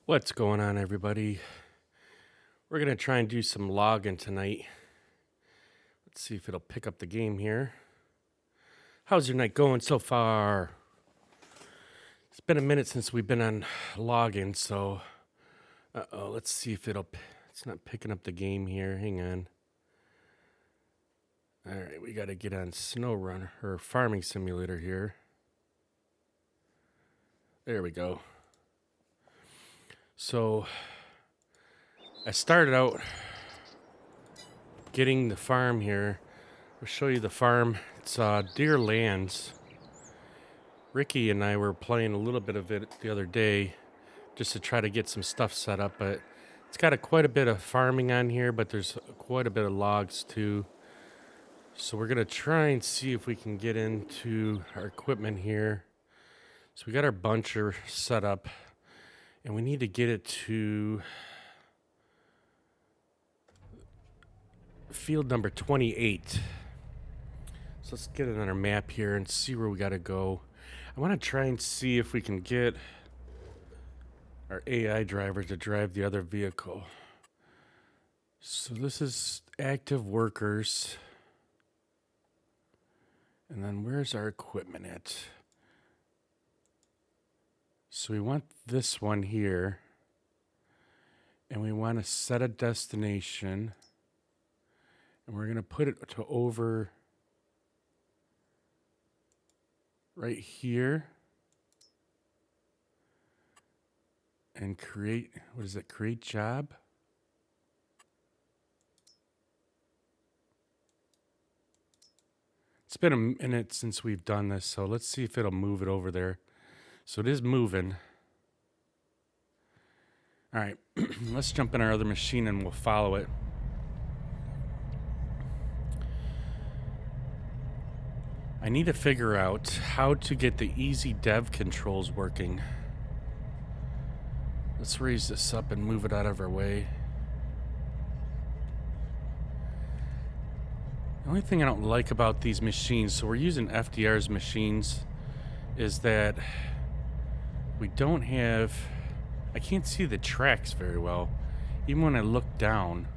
What's going on, everybody? We're going to try and do some logging tonight. Let's see if it'll pick up the game here. How's your night going so far? It's been a minute since we've been on logging, so let's see if it's not picking up the game here. Hang on. All right, we got to get on SnowRunner or Farming Simulator here. There we go. So I started out getting the farm here. I'll show you the farm. It's Deer Lands. Ricky and I were playing a little bit of it the other day just to try to get some stuff set up, but it's got quite a bit of farming on here, but there's quite a bit of logs too. So we're going to try and see if we can get into our equipment here. So we got our buncher set up, and we need to get it to field number 28. So let's get it on our map here and see where we got to go. I want to try and see if we can get our AI driver to drive the other vehicle. So this is active workers. And then where's our equipment at? So we want this one here. And we want to set a destination. And we're going to put it to over right here. And create, what is it? Create job. It's been a minute since we've done this, so let's see if it'll move it over there. So it is moving. All right, let's jump in our other machine and we'll follow it. I need to figure out how to get the easy dev controls working. Let's raise this up and move it out of our way. The only thing I don't like about these machines, so we're using FDR's machines, is that we don't have, I can't see the tracks very well, even when I look down.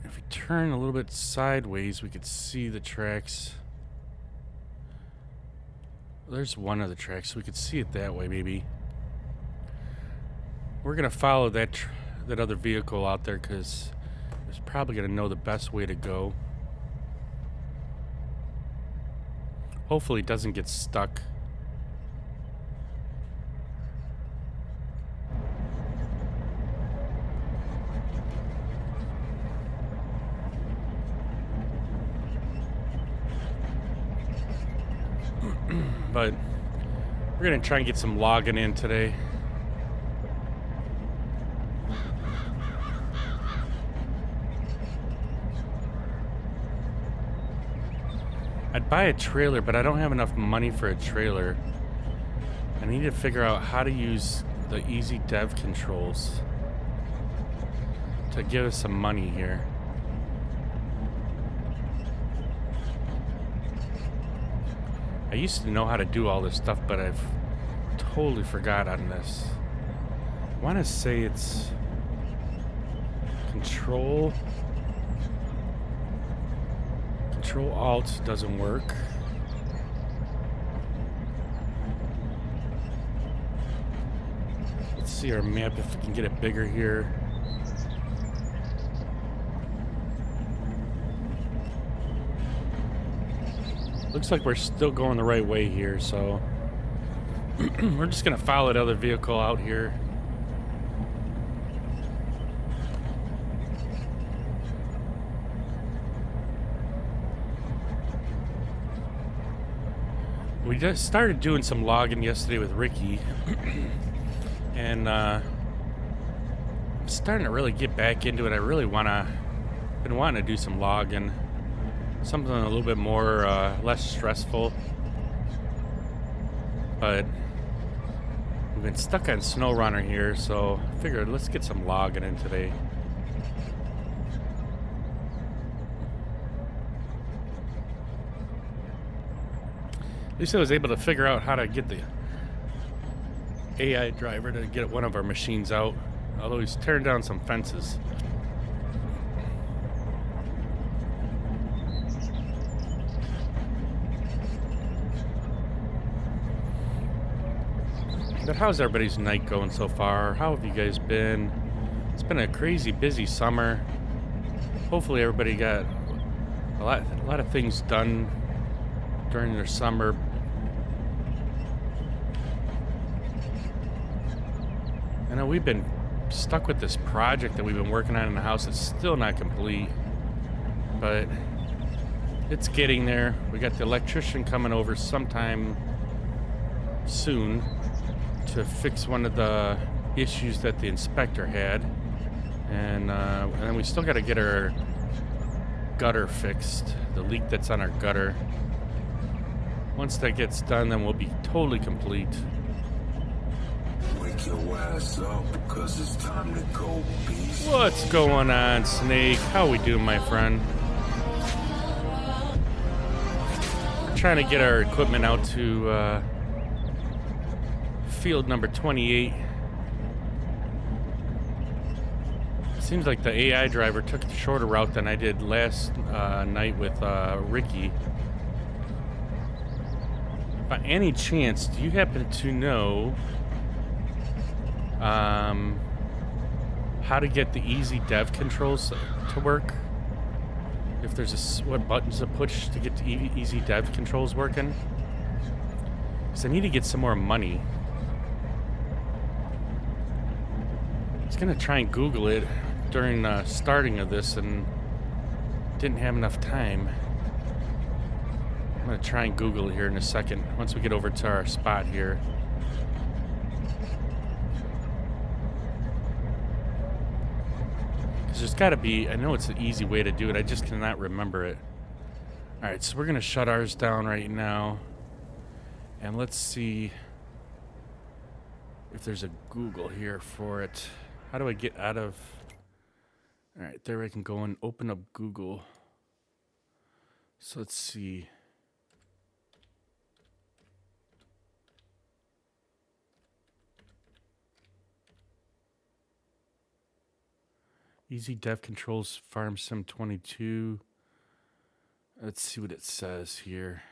If we turn a little bit sideways, we could see the tracks. There's one of the tracks, so we could see it that way, maybe. We're gonna follow that other vehicle out there because it's probably gonna know the best way to go. Hopefully it doesn't get stuck. But we're gonna try and get some logging in today. I'd buy a trailer, but I don't have enough money for a trailer. I need to figure out how to use the easy dev controls to give us some money here. I used to know how to do all this stuff, but I've totally forgot on this. I want to say it's Control Alt doesn't work. Let's see our map if we can get it bigger here. Looks like we're still going the right way here, so we're just gonna follow that other vehicle out here. We just started doing some logging yesterday with Ricky, and I'm starting to really get back into it. I really been wanting to do some logging. Something a little bit more, less stressful. But we've been stuck on SnowRunner here, so I figured let's get some logging in today. At least I was able to figure out how to get AI driver to get one of our machines out, although he's tearing down some fences. But how's everybody's night going so far? How have you guys been? It's been a crazy busy summer. Hopefully everybody got a lot of things done during their summer. I know we've been stuck with this project that we've been working on in the house. It's still not complete, but it's getting there. We got the electrician coming over sometime soon to fix one of the issues that the inspector had, and then we still got to get our gutter fixed, the leak that's on our gutter. Once that gets done, then we'll be totally complete. Wake your ass up, because it's time to go beast. What's going on, Snake? How we doing, my friend? We're trying to get our equipment out to field number 28. Seems like the AI driver took the shorter route than I did last night with Ricky. By any chance, do you happen to know how to get the easy dev controls to work? If there's what buttons to push to get the easy dev controls working? Because I need to get some more money. I was gonna try and Google it during the starting of this and didn't have enough time. I'm gonna try and Google it here in a second once we get over to our spot here. Because there's gotta be, I know it's an easy way to do it, I just cannot remember it. Alright, so we're gonna shut ours down right now. And let's see if there's a Google here for it. How do I get out of... Alright, there I can go and open up Google. So let's see. Easy Dev Controls Farm Sim 22. Let's see what it says here.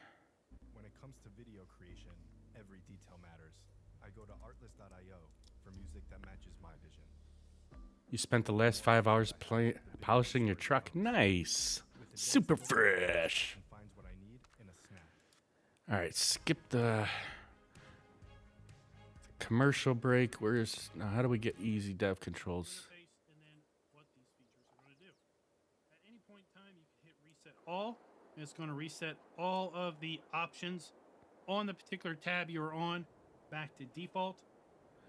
When it comes to video creation, every detail matters. I go to artlist.io for music that matches my vision. You spent the last 5 hours polishing your truck. Nice. Super fresh. And finds what I need in a snap. All right, skip the commercial break. Where's now? How do we get easy dev controls? And then what these features are going to do. At any point in time, you can hit reset all, and it's going to reset all of the options on the particular tab you're on back to default.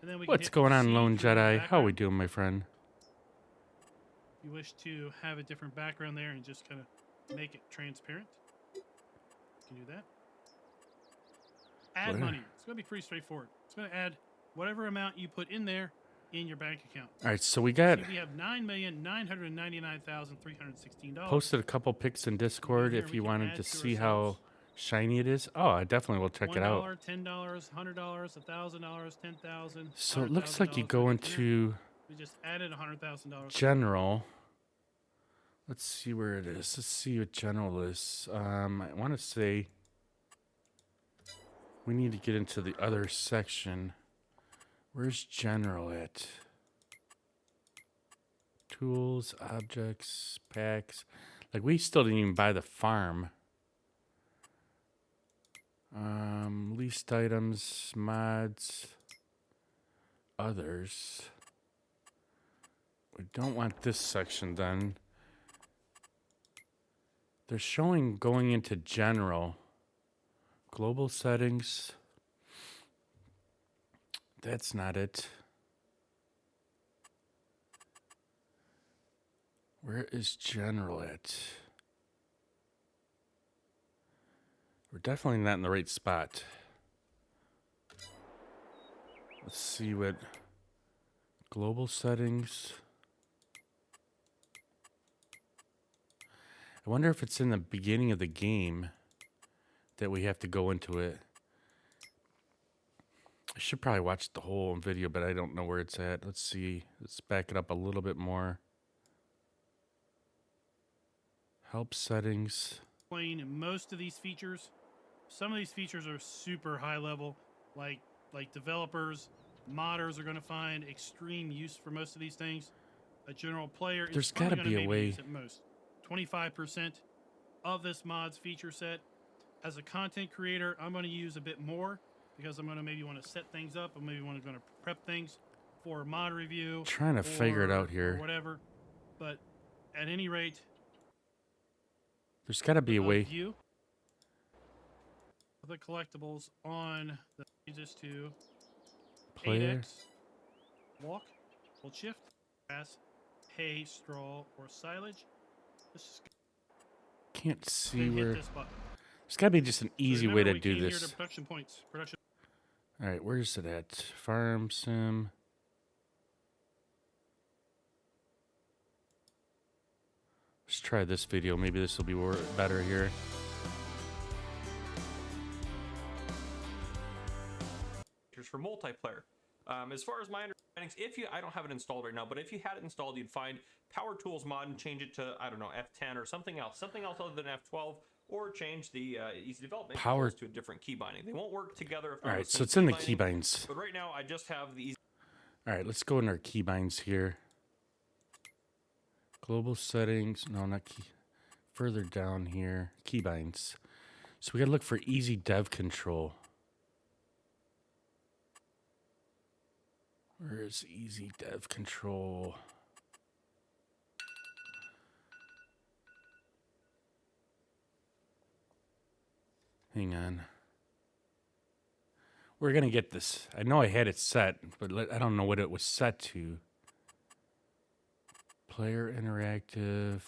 And then we What's can hit going on, C Lone for the Jedi? How we background. doing, my friend? If you wish to have a different background there and just kind of make it transparent, you can do that. Add Where? money. It's going to be pretty straightforward. It's going to add whatever amount you put in there in your bank account. All right, so we got See, we have $9,999,316. posted a couple pics in Discord here if we you can wanted add to to see ourselves. how shiny it is. Oh, I definitely will check it out. $1, $10, $100, $1,000, $10,000. So it looks like you $100,000 go right here. into We just added $100,000. general. Let's see where it is. Let's see what general is. I want to say we need to get into the other section. Where's general at? Tools, objects, packs. Like we still didn't even buy the farm. Leased items, mods, others. We don't want this section done. They're showing going into general. Global settings. That's not it. Where is general at? We're definitely not in the right spot. Let's see what global settings. I wonder if it's in the beginning of the game that we have to go into it. I should probably watch the whole video, but I don't know where it's at. Let's see. Let's back it up a little bit more. Help settings. Playing most of these features. Some of these features are super high level, like developers, modders are going to find extreme use for most of these things. A general player There's is probably gotta going to be a maybe way. use at most 25% of this mod's feature set. As a content creator, I'm going to use a bit more because I'm going to maybe want to set things up, or maybe going to prep things for a mod review. Trying to figure it out Or here. whatever. But at any rate, There's got to be a way. view of the collectibles on the just to Player. 8x, walk, hold shift, grass, hay, straw, or silage. Let's just Can't see hit where. this button. There's got to be just an So easy way remember, to we do came here this. to production points. Production. All right, where's it at? Farm sim. Let's try this video. Maybe this will be better here. For multiplayer. As far as my understanding, I don't have it installed right now, but if you had it installed, you'd find Power Tools mod and change it to, I don't know, F10 or something else other than F12, or change the easy development Power controls to a different key binding. They won't work together. If All they're right, the so same it's in the key binding, keybinds. but right now I just have the easy. All right, let's go in our keybinds here. Global settings. No, not key. Further down here. Keybinds. So we got to look for easy dev control. Where is easy dev control? Hang on. We're going to get this. I know I had it set, but I don't know what it was set to. Player interactive.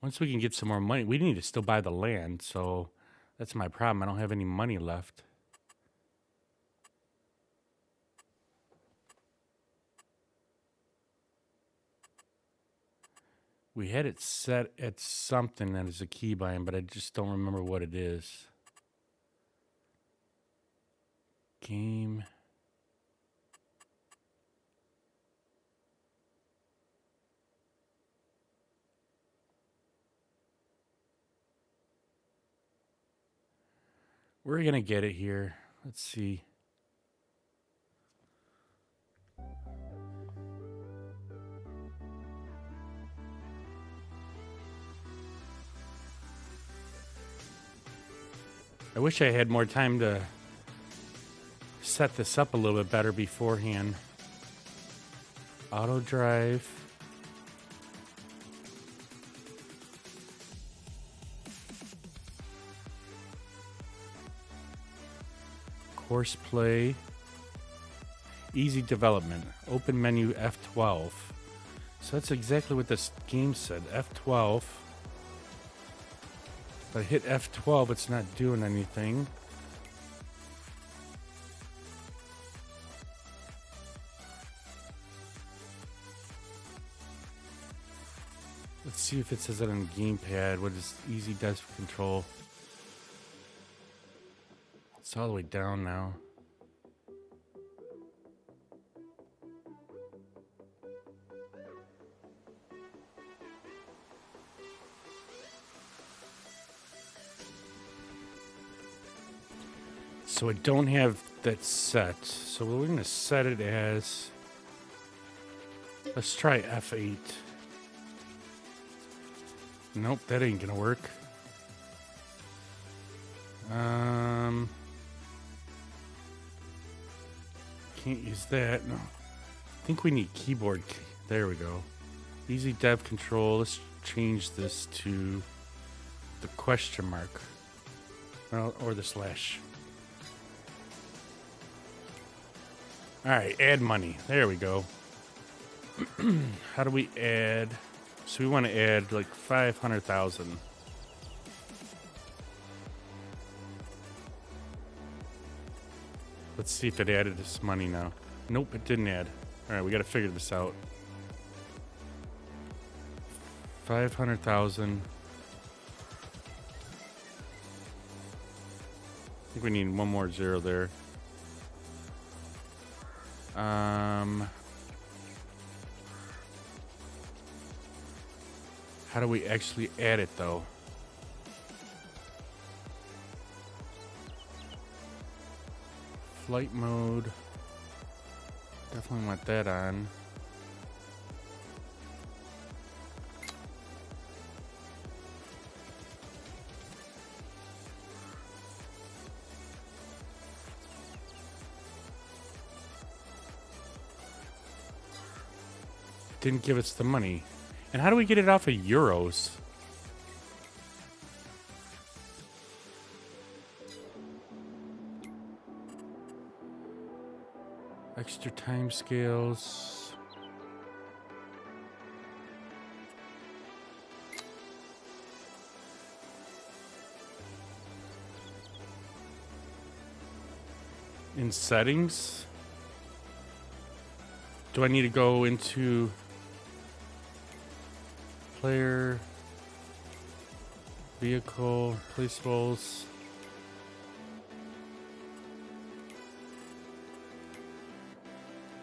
Once we can get some more money, we need to still buy the land, so that's my problem. I don't have any money left. We had it set at something that is a keybind, but I just don't remember what it is. Game. We're going to get it here. Let's see. I wish I had more time to set this up a little bit better beforehand. Auto drive. Course play. Easy development. Open menu F12. So that's exactly what this game said. F12. If I hit F12, it's not doing anything. Let's see if it says it on the gamepad. What is easy dev control? It's all the way down now. So I don't have that set. So we're going to set it as... Let's try F8. Nope, that ain't going to work. Can't use that. No. I think we need keyboard. There we go. Easy dev control. Let's change this to the question mark. Well, or the slash. All right, add money. There we go. How do we add? So we want to add like 500,000. Let's see if it added this money now. Nope, it didn't add. All right, we got to figure this out. 500,000. I think we need one more 0 there. How do we actually add it though? Flight mode. Definitely want that on. Didn't give us the money. And how do we get it off of euros? Extra time scales. In settings? Do I need to go into player, vehicle, placeables?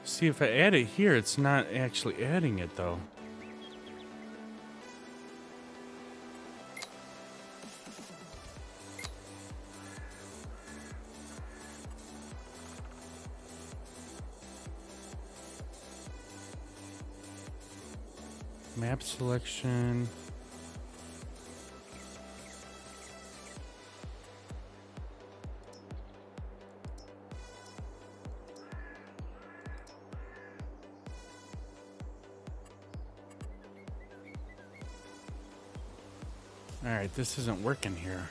See, if I add it here, it's not actually adding it though. Map selection. All right, this isn't working here.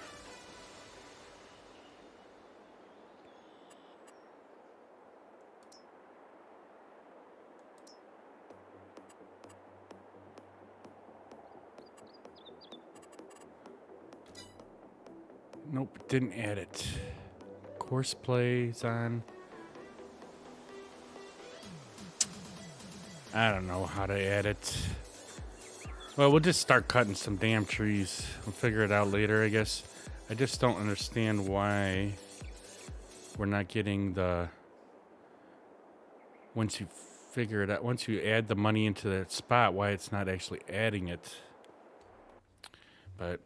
Nope, didn't add it. Course plays on. I don't know how to add it. Well, we'll just start cutting some damn trees. We'll figure it out later, I guess. I just don't understand why we're not getting the... Once you figure it out, once you add the money into that spot, why it's not actually adding it. But,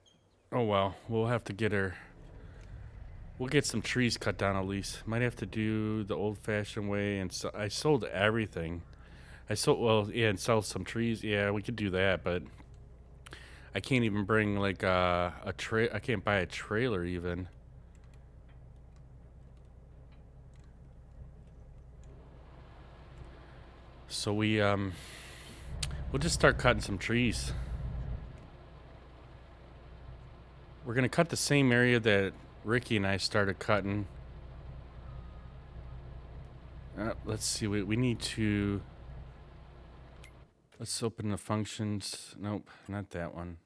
oh well, we'll have to get her... We'll get some trees cut down at least. Might have to do the old-fashioned way, and so I sold everything. I sold, well, yeah, and sell some trees. Yeah, we could do that, but I can't even bring like a I can't buy a trailer even. So we'll just start cutting some trees. We're gonna cut the same area that Ricky and I started cutting. Let's see. We need to. Let's open the functions. Nope, not that one.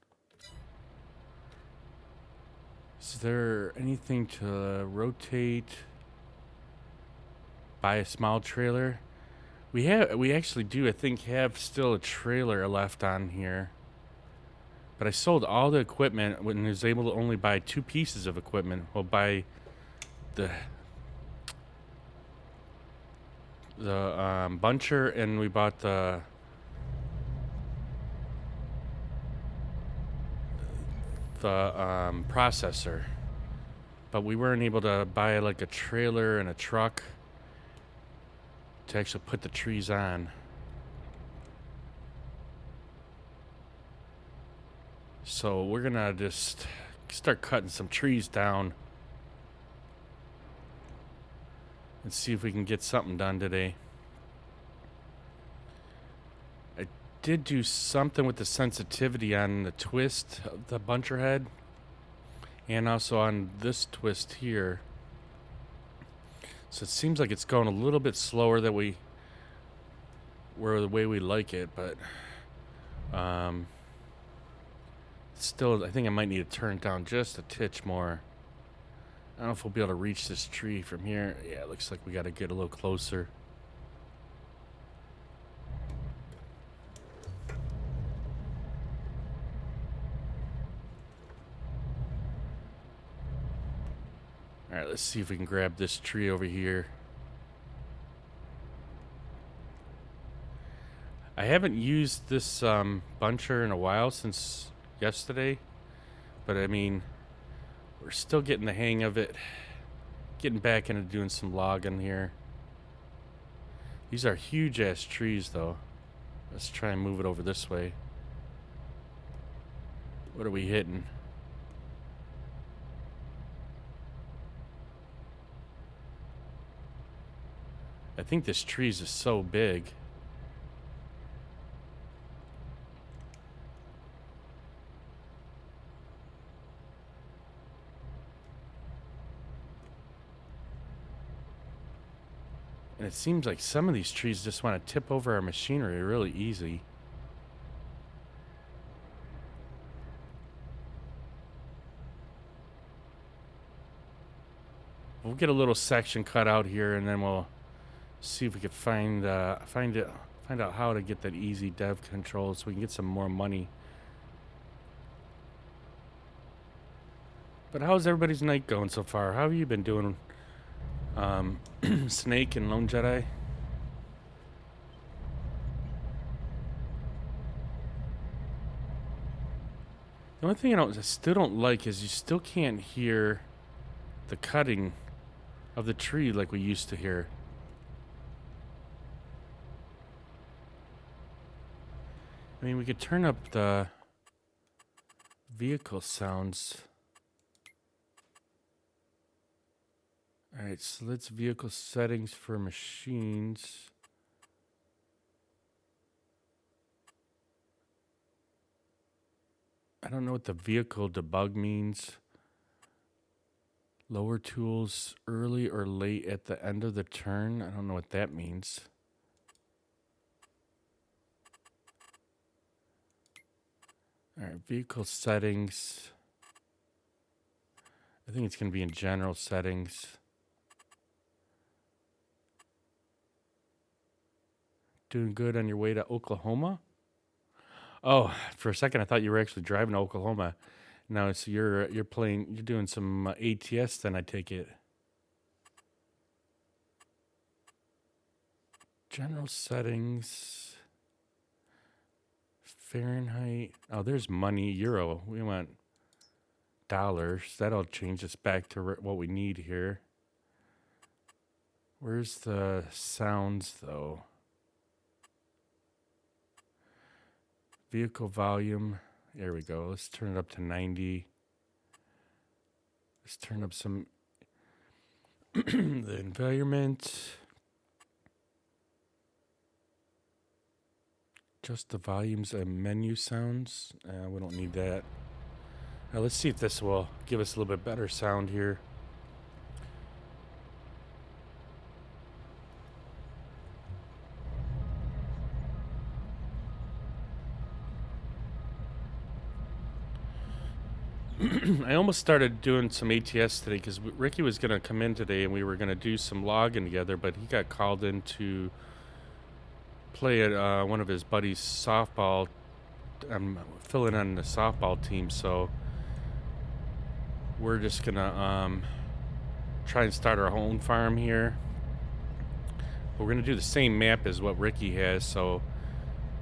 Is there anything to rotate? Buy a small trailer? We actually do, I think, have still a trailer left on here. But I sold all the equipment when I was able to only buy 2 pieces of equipment. We'll buy the buncher, and we bought the processor, but we weren't able to buy like a trailer and a truck to actually put the trees on. So we're gonna just start cutting some trees down and see if we can get something done today. I did do something with the sensitivity on the twist of the buncher head, and also on this twist here. So it seems like it's going a little bit slower than the way we like it, but still, I think I might need to turn it down just a titch more. I don't know if we'll be able to reach this tree from here. Yeah, it looks like we got to get a little closer. All right, let's see if we can grab this tree over here. I haven't used this buncher in a while, since yesterday, but I mean, we're still getting the hang of it. Getting back into doing some logging here. These are huge ass trees though. Let's try and move it over this way. What are we hitting? I think this tree is just so big. And it seems like some of these trees just want to tip over our machinery really easy. We'll get a little section cut out here, and then we'll see if we can find out how to get that easy dev control so we can get some more money. But how's everybody's night going so far? How have you been doing, Snake and Lone Jedi? The only thing I still don't like is you still can't hear the cutting of the tree like we used to hear. I mean, we could turn up the vehicle sounds. Alright, so let's vehicle settings for machines. I don't know what the vehicle debug means. Lower tools early or late at the end of the turn. I don't know what that means. Alright, vehicle settings. I think it's going to be in general settings. Doing good on your way to Oklahoma? Oh, for a second I thought you were actually driving to Oklahoma. No, it's you're doing some ATS then, I take it. General settings. Fahrenheit. Oh, there's money, euro. We want dollars. That'll change us back to what we need here. Where's the sounds though? Vehicle volume. There we go. Let's turn it up to 90. Let's turn up some the environment. Just the volumes and menu sounds. We don't need that. Now let's see if this will give us a little bit better sound here. I almost started doing some ATS today because Ricky was going to come in today and we were going to do some logging together, but he got called in to play at one of his buddies' softball. I'm filling on the softball team, so we're just going to try and start our own farm here. But we're going to do the same map as what Ricky has, so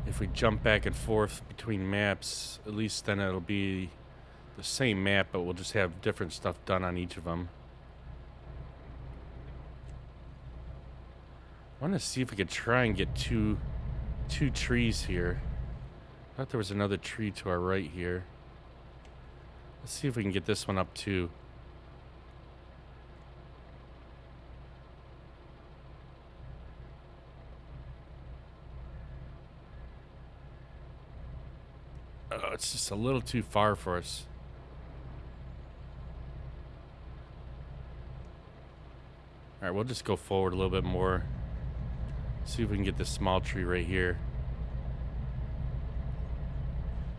if we jump back and forth between maps, at least then it'll be the same map, but we'll just have different stuff done on each of them. I want to see if we could try and get two trees here. I thought there was another tree to our right here. Let's see if we can get this one up too. Oh, it's just a little too far for us. Alright, we'll just go forward a little bit more. See if we can get this small tree right here.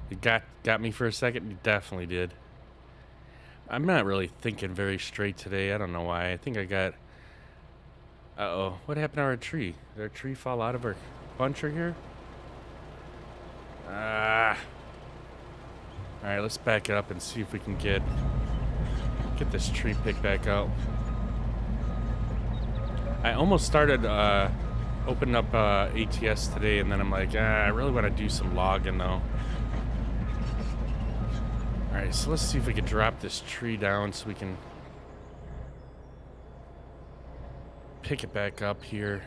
It got me for a second. It definitely did. I'm not really thinking very straight today. I don't know why. I think I got... Uh-oh. What happened to our tree? Did our tree fall out of our buncher here? Ah. Alright, let's back it up and see if we can get this tree picked back out. I almost started opening up ATS today, and then I'm like, I really want to do some logging though. All right, so let's see if we can drop this tree down so we can pick it back up here.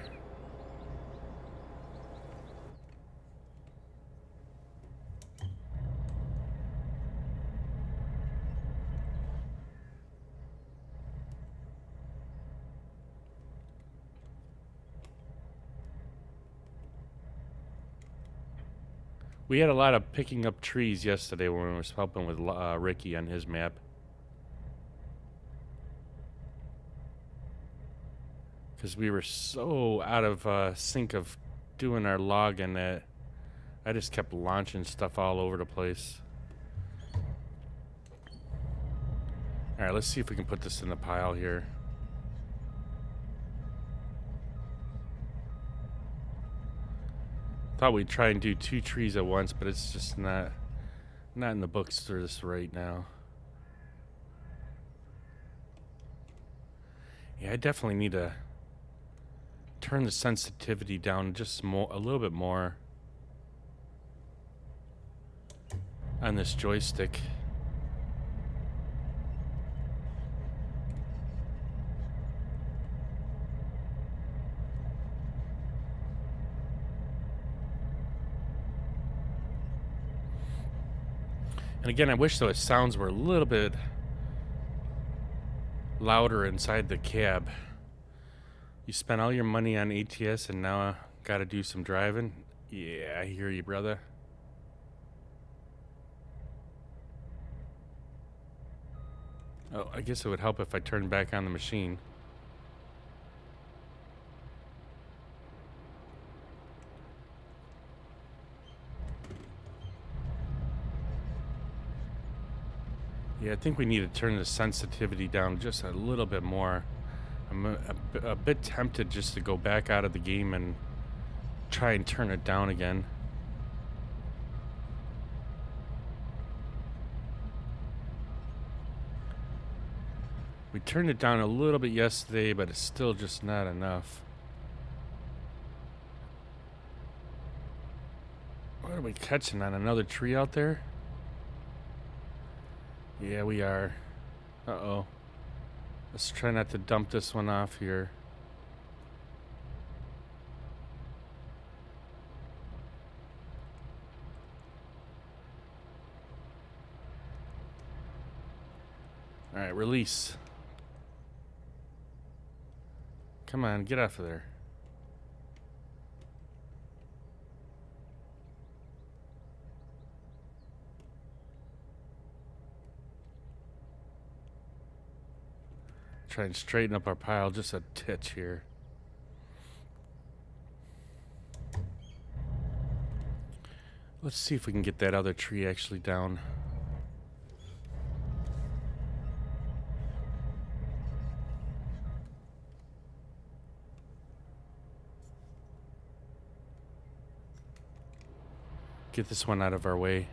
We had a lot of picking up trees yesterday when we was helping with Ricky on his map. Because we were so out of sync of doing our logging that I just kept launching stuff all over the place. Alright, let's see if we can put this in the pile here. Thought we'd try and do 2 trees at once, but it's just not in the books for this right now. Yeah, I definitely need to turn the sensitivity down just a little bit more on this joystick. And again, I wish those sounds were a little bit louder inside the cab. You spent all your money on ATS and now gotta do some driving? Yeah, I hear you, brother. Oh, I guess it would help if I turned back on the machine. Yeah, I think we need to turn the sensitivity down just a little bit more. I'm a bit tempted just to go back out of the game and try and turn it down again. We turned it down a little bit yesterday, but it's still just not enough. What are we catching on? Another tree out there? Yeah, we are. Uh-oh. Let's try not to dump this one off here. Alright, release. Come on, get off of there. Try and straighten up our pile just a titch here. Let's see if we can get that other tree actually down. Get this one out of our way.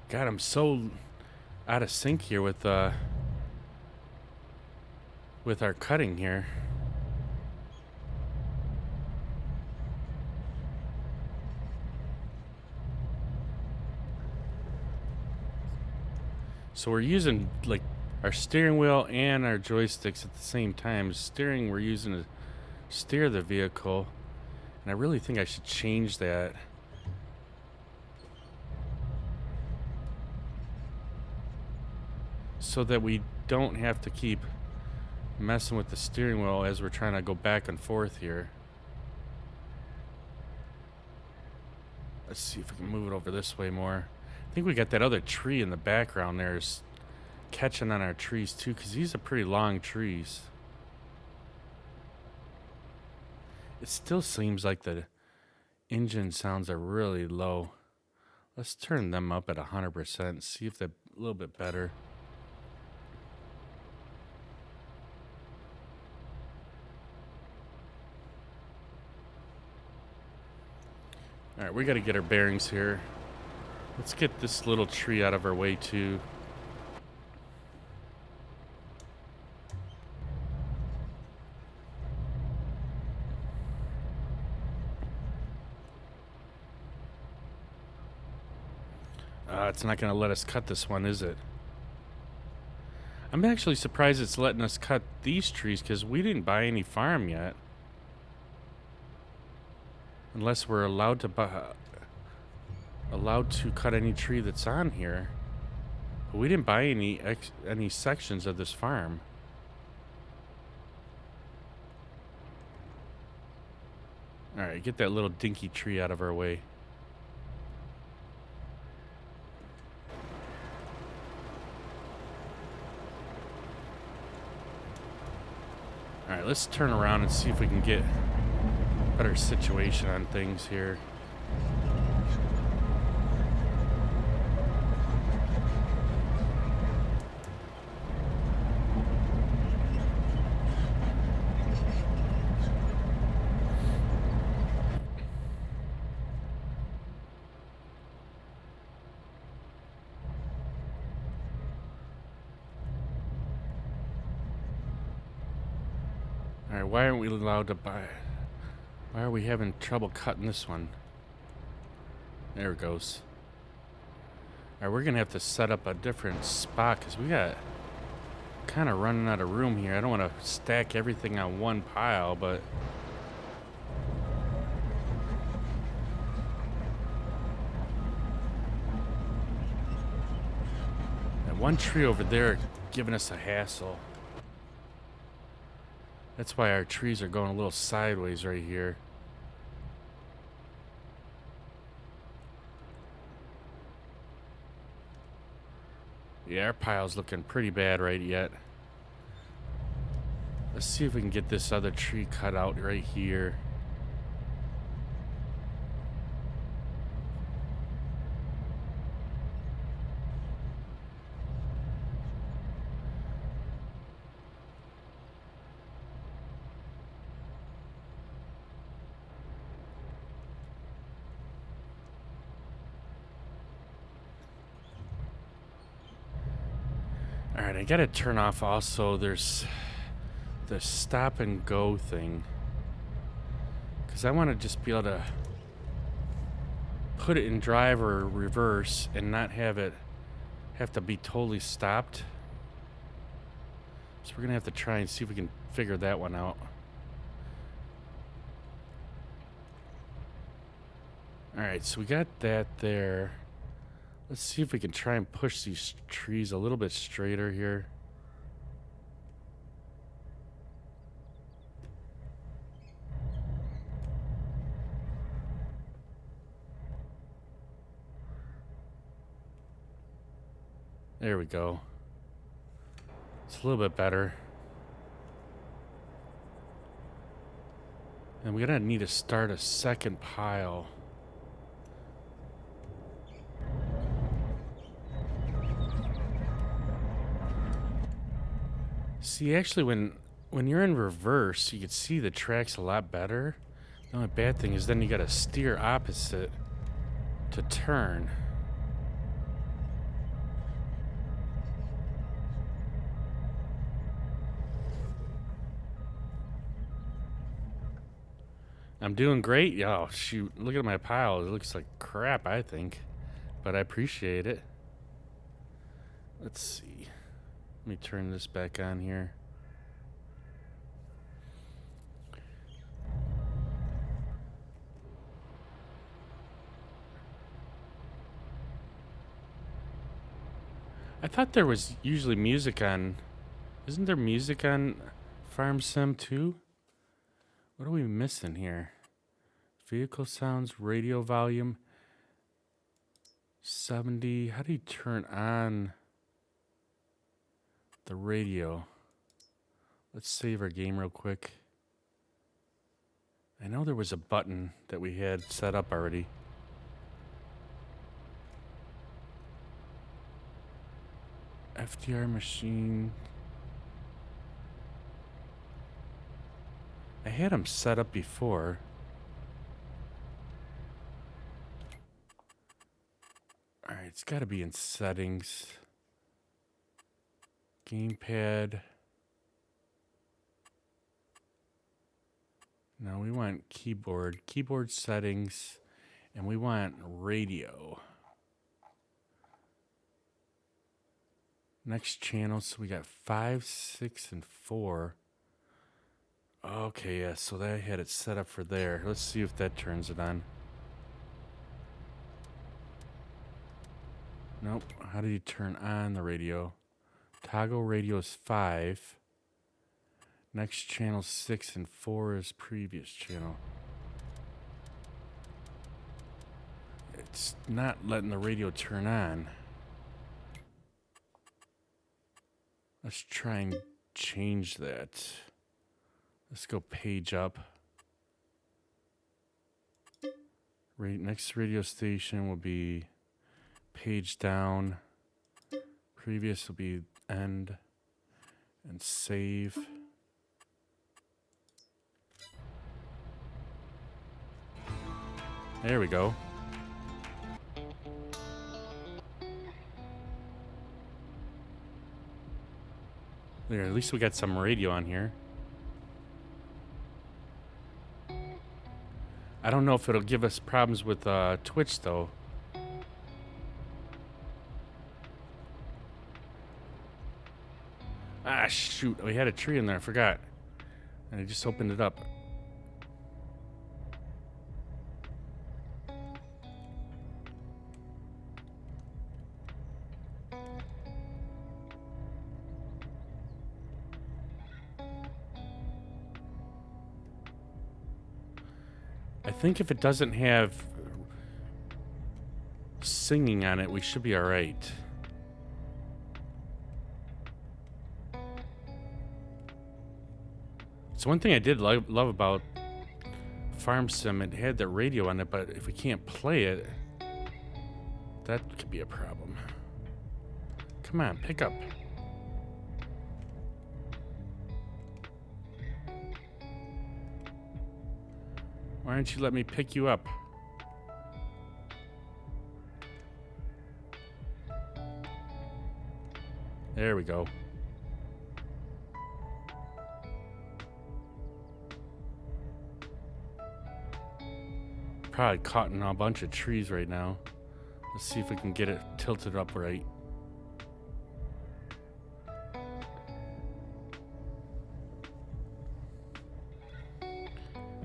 God, I'm so out of sync here with our cutting here. So we're using like our steering wheel and our joysticks at the same time. Steering we're using to steer the vehicle, and I really think I should change that. So that we don't have to keep messing with the steering wheel as we're trying to go back and forth here. Let's see if we can move it over this way more. I think we got that other tree in the background there is catching on our trees too, because these are pretty long trees. It still seems like the engine sounds are really low. Let's turn them up at 100%, see if they're a little bit better. All right, we got to get our bearings here. Let's get this little tree out of our way too. It's not going to let us cut this one, is it? I'm actually surprised it's letting us cut these trees because we didn't buy any farm yet. Unless we're allowed to cut any tree that's on here. But we didn't buy any sections of this farm. All right, get that little dinky tree out of our way. All right, let's turn around and see if we can get a better situation on things here. All right, why aren't we allowed to buy? Why are we having trouble cutting this one? There it goes. All right, we're gonna have to set up a different spot because we got kind of running out of room here. I don't want to stack everything on one pile, but that one tree over there giving us a hassle. That's why our trees are going a little sideways right here. Yeah, our pile's looking pretty bad right yet. Let's see if we can get this other tree cut out right here. Alright, I gotta turn off also, there's the stop and go thing. Because I want to just be able to put it in drive or reverse and not have it have to be totally stopped. So we're gonna have to try and see if we can figure that one out. Alright, so we got that there. Let's see if we can try and push these trees a little bit straighter here. There we go. It's a little bit better. And we're gonna need to start a second pile. See, actually, when you're in reverse, you can see the tracks a lot better. The only bad thing is then you gotta steer opposite to turn. I'm doing great. Oh, shoot. Look at my pile. It looks like crap, I think. But I appreciate it. Let's see. Let me turn this back on here. I thought there was usually music on... Isn't there music on Farm Sim 2? What are we missing here? Vehicle sounds, radio volume, 70. How do you turn on the radio? Let's save our game real quick. I know there was a button that we had set up already. FDR machine. I had them set up before. it's got to be in settings. Gamepad. No, we want keyboard. Keyboard settings. And we want radio. Next channel. So we got 5, 6, and 4. Okay, yeah. So that had it set up for there. Let's see if that turns it on. Nope. How do you turn on the radio? Toggle radio is 5. Next channel 6 and 4 is previous channel. It's not letting the radio turn on. Let's try and change that. Let's go page up. Next radio station will be page down. Previous will be end. And save. There we go. There, at least we got some radio on here. I don't know if it'll give us problems with Twitch, though. Ah, shoot. We had a tree in there. I forgot. And I just opened it up. I think if it doesn't have singing on it, we should be all right. It's one thing I did love about Farm Sim. It had the radio on it, but if we can't play it, that could be a problem. Come on, pick up. Why don't you let me pick you up? There we go. Probably caught in a bunch of trees right now. Let's see if we can get it tilted up right.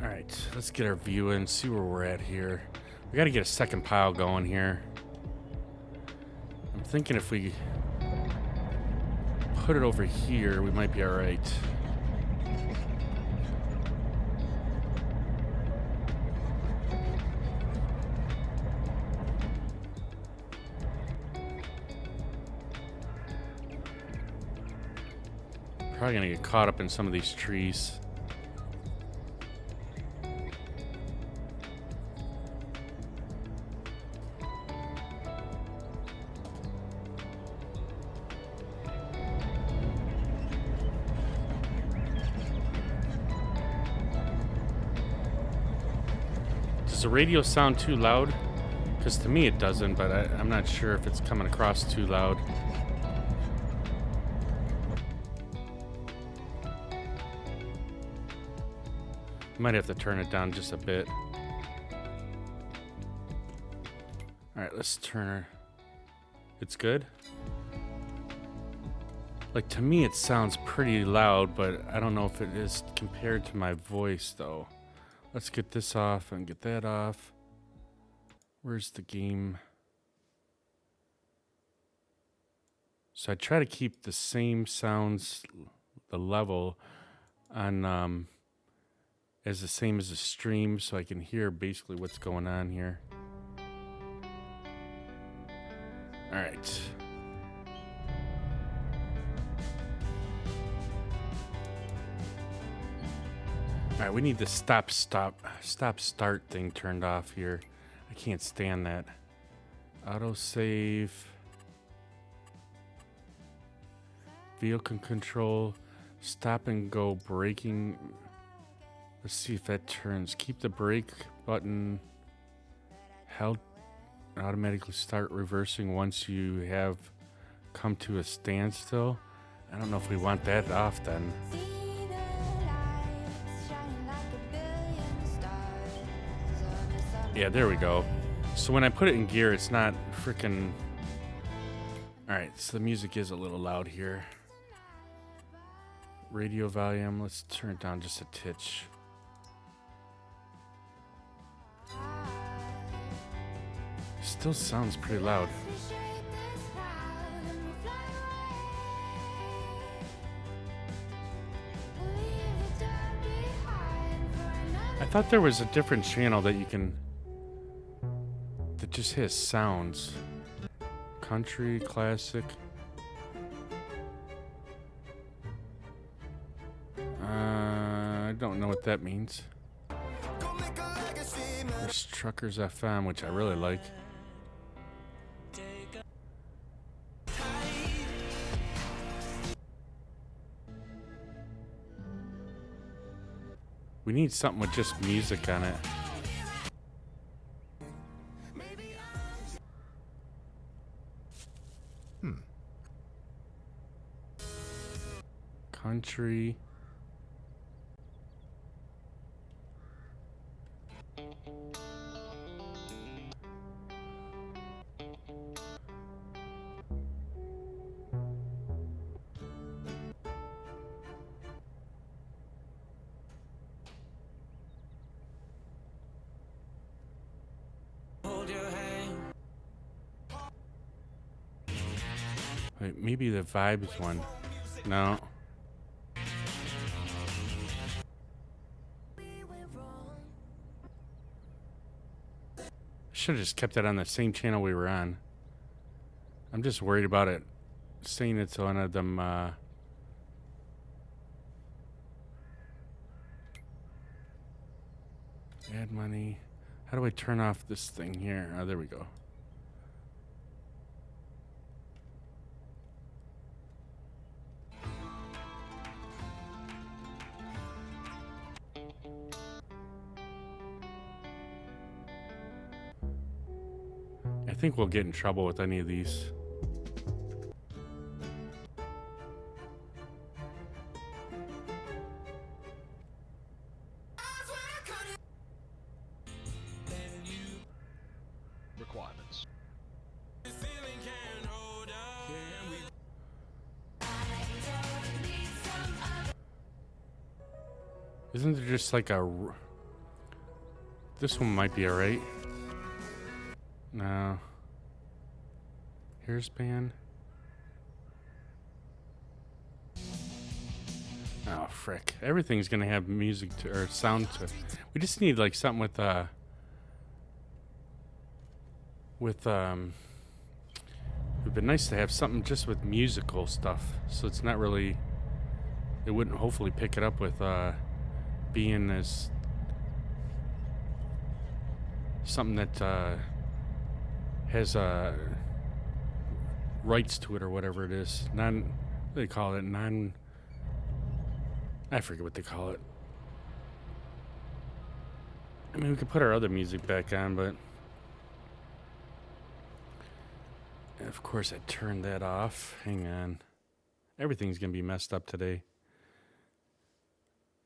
Alright, let's get our view in, see where we're at here. We gotta get a second pile going here. I'm thinking if we put it over here, we might be alright. Probably gonna get caught up in some of these trees. Does the radio sound too loud? Because to me it doesn't, but I'm not sure if it's coming across too loud. Might have to turn it down just a bit. Alright, let's turn her. It's good? Like, to me it sounds pretty loud, but I don't know if it is compared to my voice, though. Let's get this off and get that off. Where's the game? So I try to keep the same sounds, the level, on as the same as the stream, so I can hear basically what's going on here. All right. All right, we need the stop start thing turned off here. I can't stand that. Autosave. Vehicle control. Stop and go braking. Let's see if that turns. Keep the brake button held automatically start reversing once you have come to a standstill. I don't know if we want that off then. Yeah, there we go. So when I put it in gear, it's not freaking... Alright, so the music is a little loud here. Radio volume, let's turn it down just a titch. Still sounds pretty loud. I thought there was a different channel that you can... that just has sounds. Country, classic. I don't know what that means. There's Truckers FM, which I really like. We need something with just music on it. Country. Wait, maybe the Vibes one. No. Should have just kept that on the same channel we were on. I'm just worried about it saying it's one of them. Add money. How do I turn off this thing here? Oh, there we go. I think we'll get in trouble with any of these. Requirements. Isn't there just like a... This one might be alright. No. Here's band. Oh, frick. Everything's gonna have music to, or sound to. We just need like something with it'd be nice to have something just with musical stuff. So it's not really, it wouldn't hopefully pick it up with being as something that has rights to it or whatever it is. What do they call it? I forget what they call it. I mean, we could put our other music back on, but of course I turned that off. Hang on. Everything's gonna be messed up today.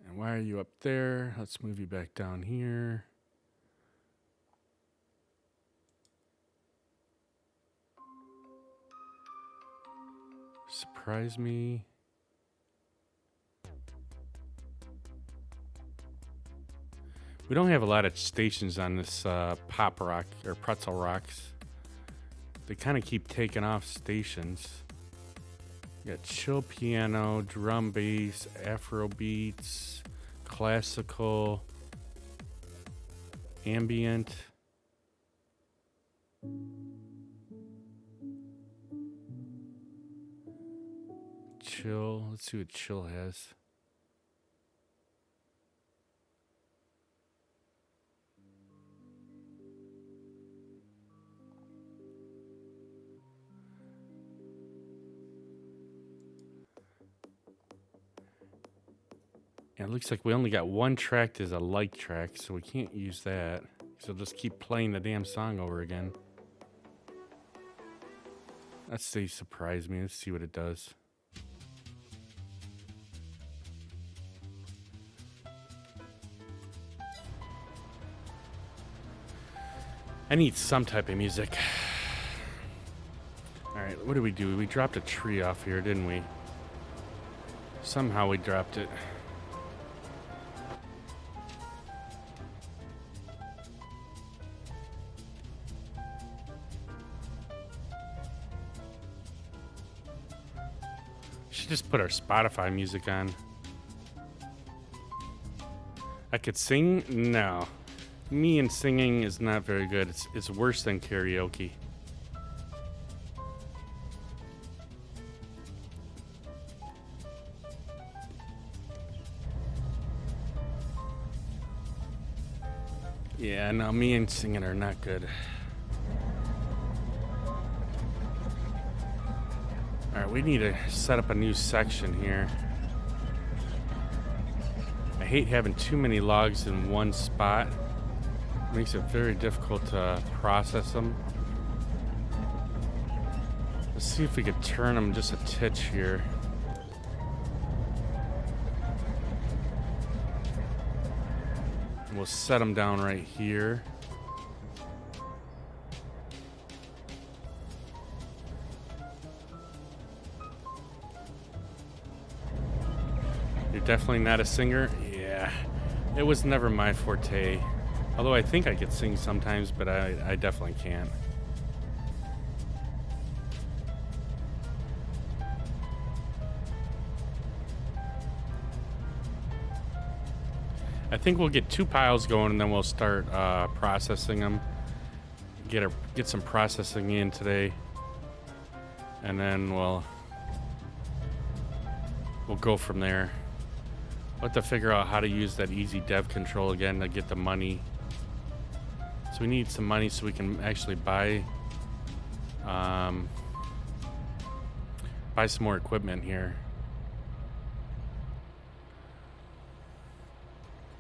And why are you up there? Let's move you back down here. Surprise me. We don't have a lot of stations on this pop rock or pretzel rocks. They kind of keep taking off stations. You got chill piano, drum bass, Afro beats, classical, ambient. Chill. Let's see what chill has. Yeah, it looks like we only got one track as a light track, so we can't use that. So just keep playing the damn song over again. Let's say surprise me. Let's see what it does. I need some type of music. Alright, what did we do? We dropped a tree off here, didn't we? Somehow we dropped it. Should just put our Spotify music on. I could sing? No. Me and singing is not very good. It's worse than karaoke. Yeah, no, me and singing are not good. Alright, we need to set up a new section here. I hate having too many logs in one spot. It makes it very difficult to process them. Let's see if we could turn them just a titch here. We'll set them down right here. You're definitely not a singer? Yeah. It was never my forte. Although I think I could sing sometimes, but I definitely can't. I think we'll get 2 piles going and then we'll start processing them. Get some processing in today. And then we'll go from there. We'll have to figure out how to use that easy dev control again to get the money. So we need some money so we can actually buy some more equipment here.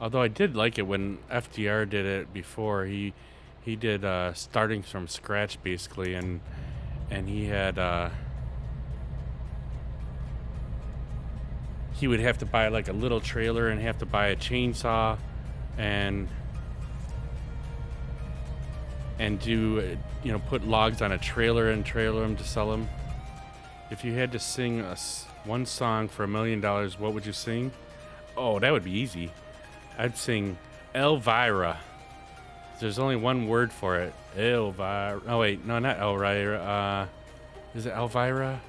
Although I did like it when FDR did it before. He did starting from scratch basically, and he had he would have to buy like a little trailer and have to buy a chainsaw and do, you know, put logs on a trailer and trailer them to sell them. If you had to sing one song for $1 million, what would you sing? Oh, that would be easy. I'd sing Elvira. There's only one word for it. Elvira. Oh wait, no, not Elvira. Is it Elvira?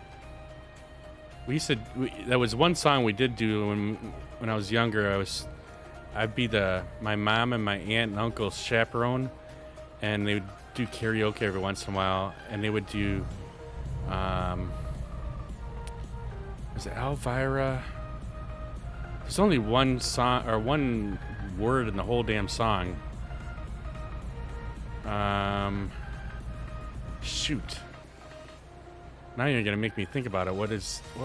That was one song we did do when I was younger. I'd be my mom and my aunt and uncle's chaperone, and they would do karaoke every once in a while, and they would do was it Elvira? There's only one song or one word in the whole damn song. Shoot. Now you're gonna make me think about it. What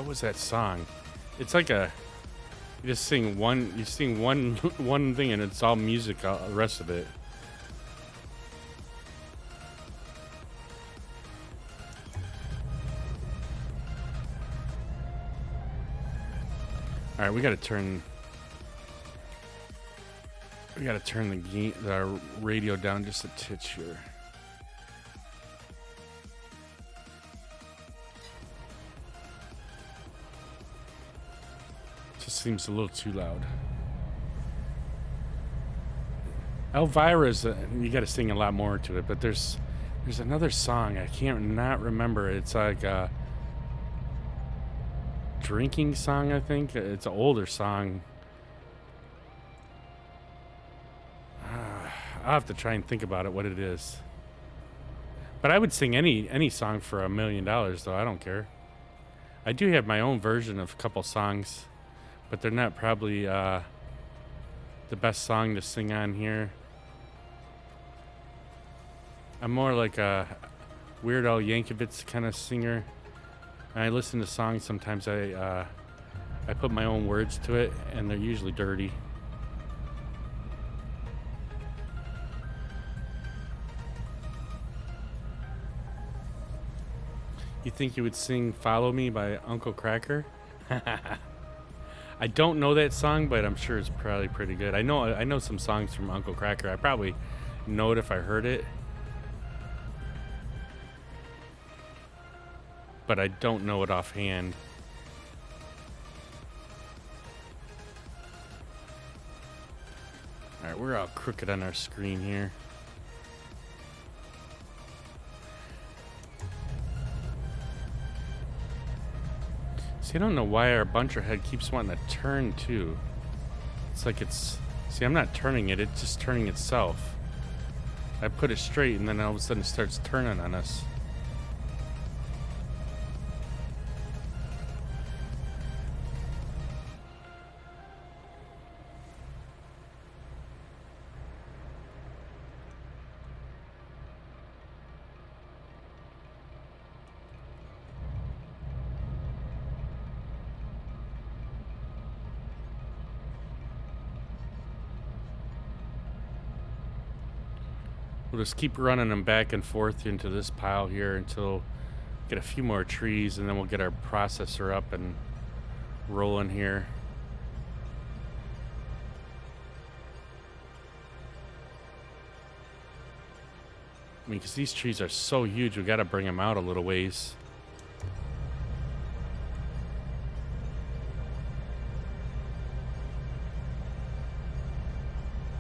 was that song? It's like you sing one one thing and it's all music, the rest of it. All right, we gotta turn the radio down just a titch here. Just seems a little too loud. Elvira's you got to sing a lot more to it, but there's another song I can't not remember. It's like a drinking song, I think. It's an older song. I'll have to try and think about it, what it is. But I would sing any song for $1 million, though. I don't care. I do have my own version of a couple songs, but they're not probably the best song to sing on here. I'm more like a Weird Al Yankovic kind of singer. When I listen to songs, sometimes I put my own words to it, and they're usually dirty. You think you would sing Follow Me by Uncle Cracker? I don't know that song, but I'm sure it's probably pretty good. I know some songs from Uncle Cracker. I probably know it if I heard it. But I don't know it offhand. Alright, we're all crooked on our screen here. See, I don't know why our buncher head keeps wanting to turn too. It's like it's... See, I'm not turning it, it's just turning itself. I put it straight and then all of a sudden it starts turning on us. We'll just keep running them back and forth into this pile here until get a few more trees, and then we'll get our processor up and rolling here. I mean, because these trees are so huge, we got to bring them out a little ways.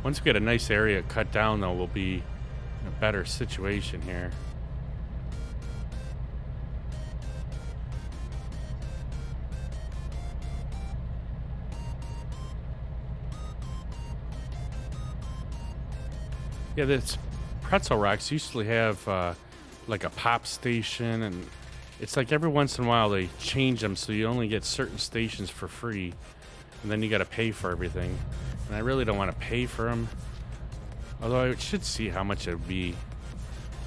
Once we get a nice area cut down, though, we'll be in a better situation here. Yeah, this Pretzel Rocks usually have like a pop station, and it's like every once in a while they change them so you only get certain stations for free, and then you got to pay for everything. And I really don't want to pay for them, although I should see how much it would be.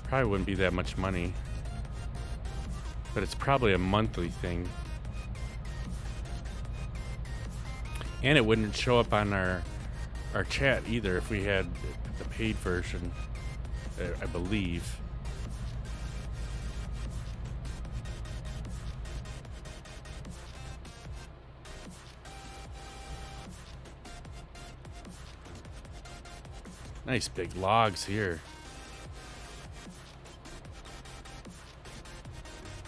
Probably wouldn't be that much money, but it's probably a monthly thing. And it wouldn't show up on our chat either if we had the paid version, I believe. Nice big logs here.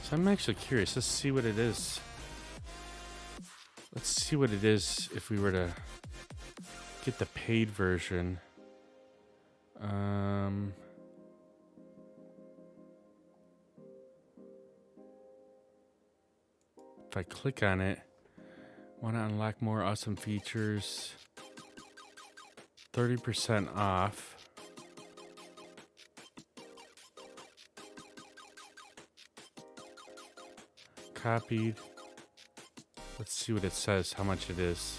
So I'm actually curious. Let's see what it is. Let's see what it is if we were to get the paid version. If I click on it, want to unlock more awesome features. 30% off. Copied. Let's see what it says, how much it is.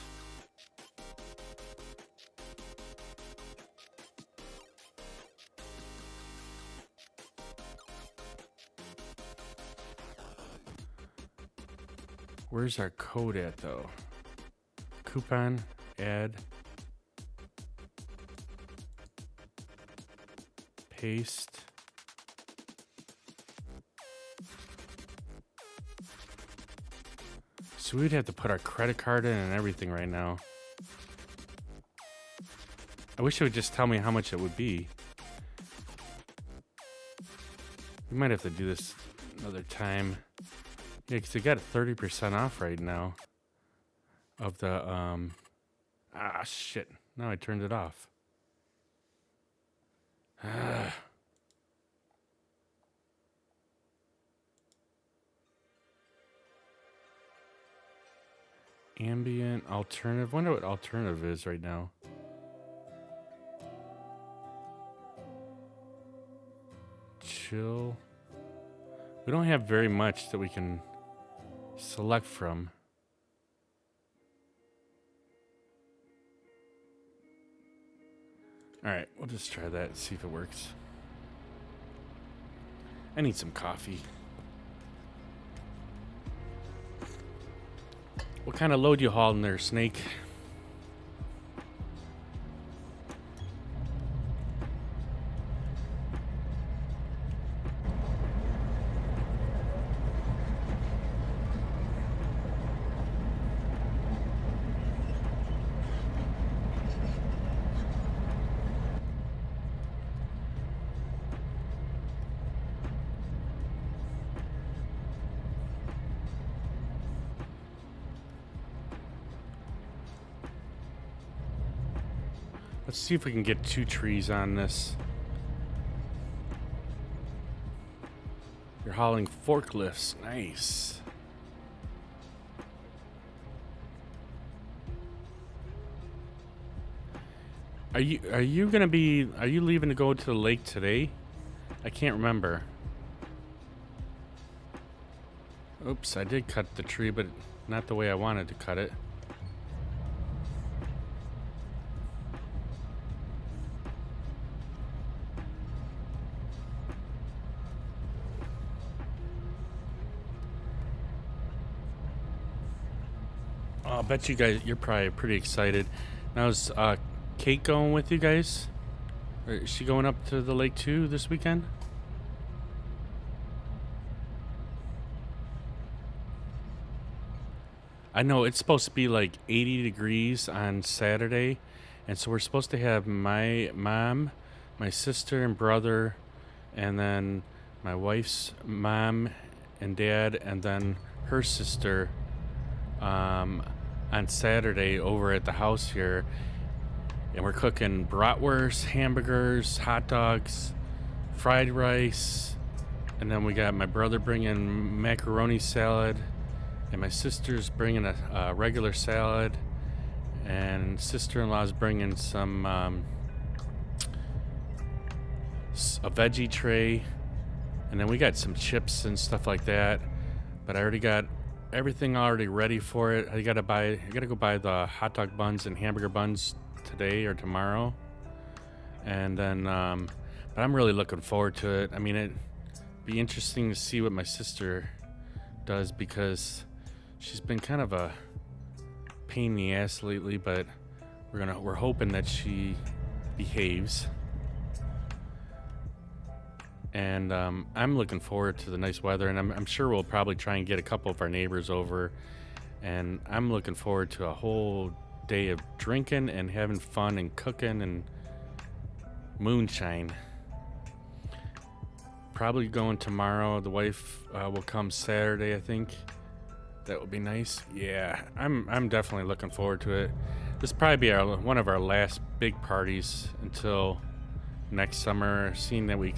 Where's our code at, though? Coupon, add, paste. So we'd have to put our credit card in and everything right now. I wish it would just tell me how much it would be. We might have to do this another time. Yeah, because they got 30% off right now of the, shit. Now I turned it off. Ambient, alternative. Wonder what alternative is right now. Chill. We don't have very much that we can select from. Alright, we'll just try that and see if it works. I need some coffee. What kind of load you hauling there, Snake? Let's see if we can get 2 trees on this. You're hauling forklifts. Nice. Are you leaving to go to the lake today? I can't remember. Oops, I did cut the tree, but not the way I wanted to cut it. Oh, I bet you guys, you're probably pretty excited. Now, is Kate going with you guys? Or is she going up to the lake too this weekend? I know it's supposed to be like 80 degrees on Saturday, and so we're supposed to have my mom, my sister and brother, and then my wife's mom and dad, and then her sister on Saturday over at the house here. And we're cooking bratwurst, hamburgers, hot dogs, fried rice, and then we got my brother bringing macaroni salad, and my sister's bringing a regular salad, and sister-in-law's bringing some a veggie tray, and then we got some chips and stuff like that. But I already got everything already ready for it. I gotta go buy the hot dog buns and hamburger buns today or tomorrow, and then but I'm really looking forward to it. I mean, it'd be interesting to see what my sister does, because she's been kind of a pain in the ass lately, but we're hoping that she behaves. And I'm looking forward to the nice weather, and I'm sure we'll probably try and get a couple of our neighbors over, and I'm looking forward to a whole day of drinking and having fun and cooking and moonshine. Probably going tomorrow. The wife will come Saturday, I think. That would be nice. Yeah, I'm definitely looking forward to it. This will probably be one of our last big parties until next summer, seeing that we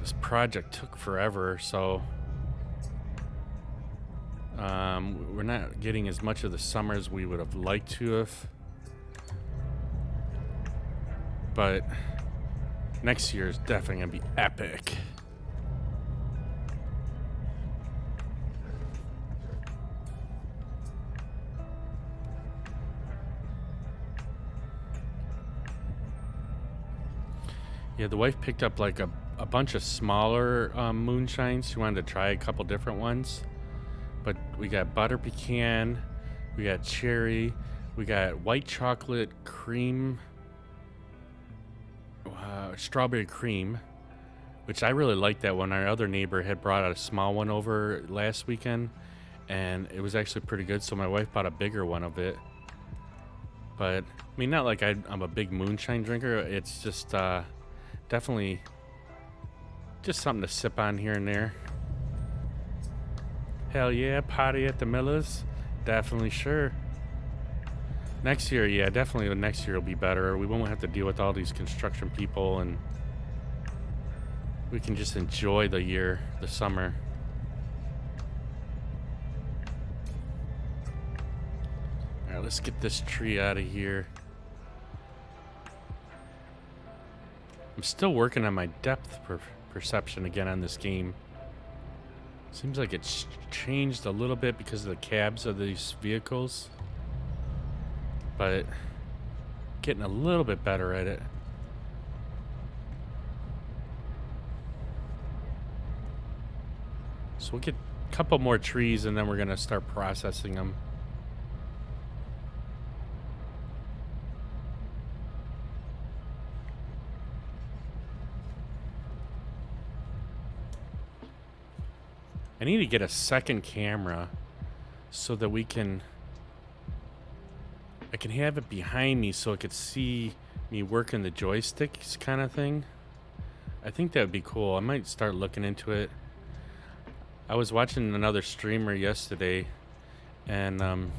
this project took forever, so we're not getting as much of the summer as we would have liked to have. But next year is definitely gonna be epic. Yeah, the wife picked up like a bunch of smaller moonshines. She wanted to try a couple different ones. But we got butter pecan, we got cherry, we got white chocolate cream, strawberry cream, which I really like that one. Our other neighbor had brought out a small one over last weekend, and it was actually pretty good, so my wife bought a bigger one of it. But, I mean, not like I'm a big moonshine drinker. It's just definitely just something to sip on here and there. Hell yeah, party at the Millers. Definitely, sure. Next year, yeah, definitely next year will be better. We won't have to deal with all these construction people, and we can just enjoy the summer. All right, let's get this tree out of here. I'm still working on my depth perception again on this game. Seems like it's changed a little bit because of the cabs of these vehicles, but getting a little bit better at it. So we'll get a couple more trees and then we're gonna start processing them. I need to get a second camera so that I can have it behind me so it could see me working the joysticks kind of thing. I think that would be cool. I might start looking into it. I was watching another streamer yesterday, and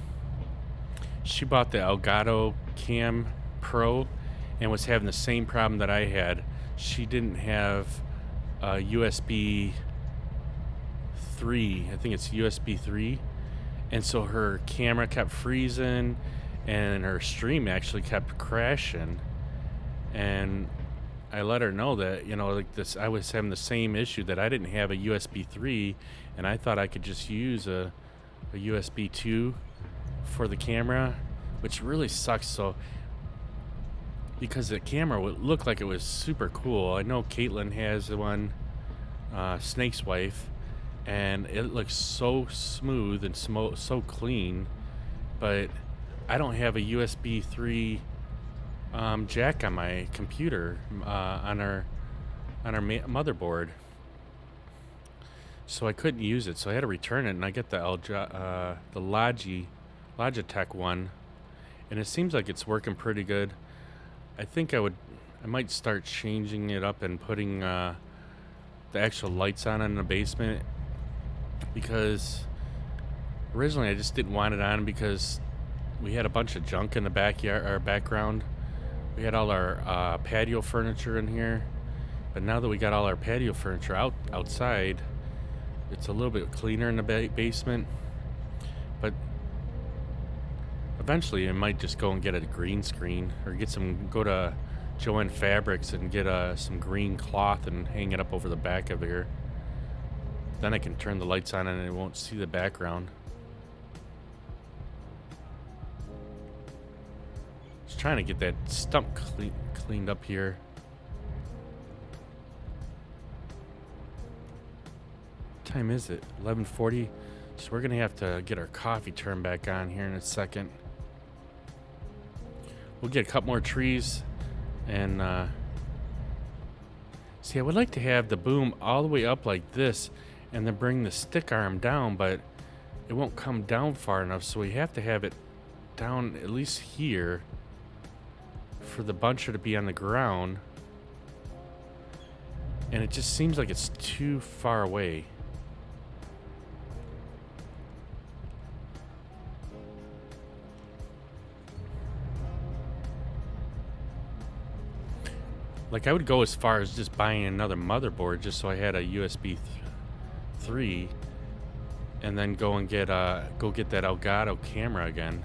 she bought the Elgato cam Pro and was having the same problem that I had. She didn't have USB 3. I think it's USB 3. And so her camera kept freezing and her stream actually kept crashing. And I let her know that, you know, like this, I was having the same issue, that I didn't have a USB 3 and I thought I could just use a USB 2 for the camera, which really sucks. So because the camera would look like it was super cool. I know Caitlin has the one, Snake's wife, and it looks so smooth and so clean, but I don't have a USB 3 jack on my computer, on our motherboard, so I couldn't use it. So I had to return it, and I get the Logitech one, and it seems like it's working pretty good. I think I might start changing it up and putting the actual lights on in the basement, because originally I just didn't want it on because we had a bunch of junk in the backyard, our background. We had all our patio furniture in here, but now that we got all our patio furniture outside, it's a little bit cleaner in the basement. But eventually I might just go and get a green screen, or go to Joann Fabrics and get some green cloth and hang it up over the back of here. Then I can turn the lights on and it won't see the background. Just trying to get that stump cleaned up here. What time is it? 11:40. So we're gonna have to get our coffee turned back on here in a second. We'll get a couple more trees and see, I would like to have the boom all the way up like this and then bring the stick arm down, but it won't come down far enough, so we have to have it down at least here for the buncher to be on the ground, and it just seems like it's too far away. Like, I would go as far as just buying another motherboard just so I had a USB 3, and then go get that Elgato camera again.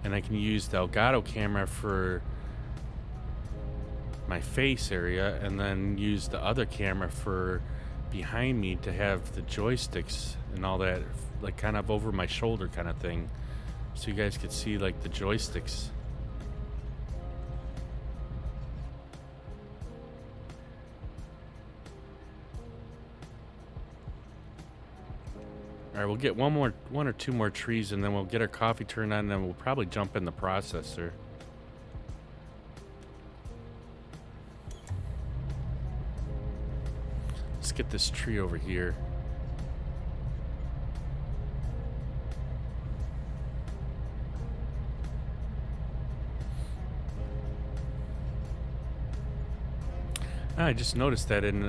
And I can use the Elgato camera for my face area, and then use the other camera for behind me to have the joysticks and all that, like kind of over my shoulder kind of thing, so you guys could see like the joysticks. All right, we'll get one or two more trees, and then we'll get our coffee turned on, and then we'll probably jump in the processor. Let's get this tree over here. I just noticed that in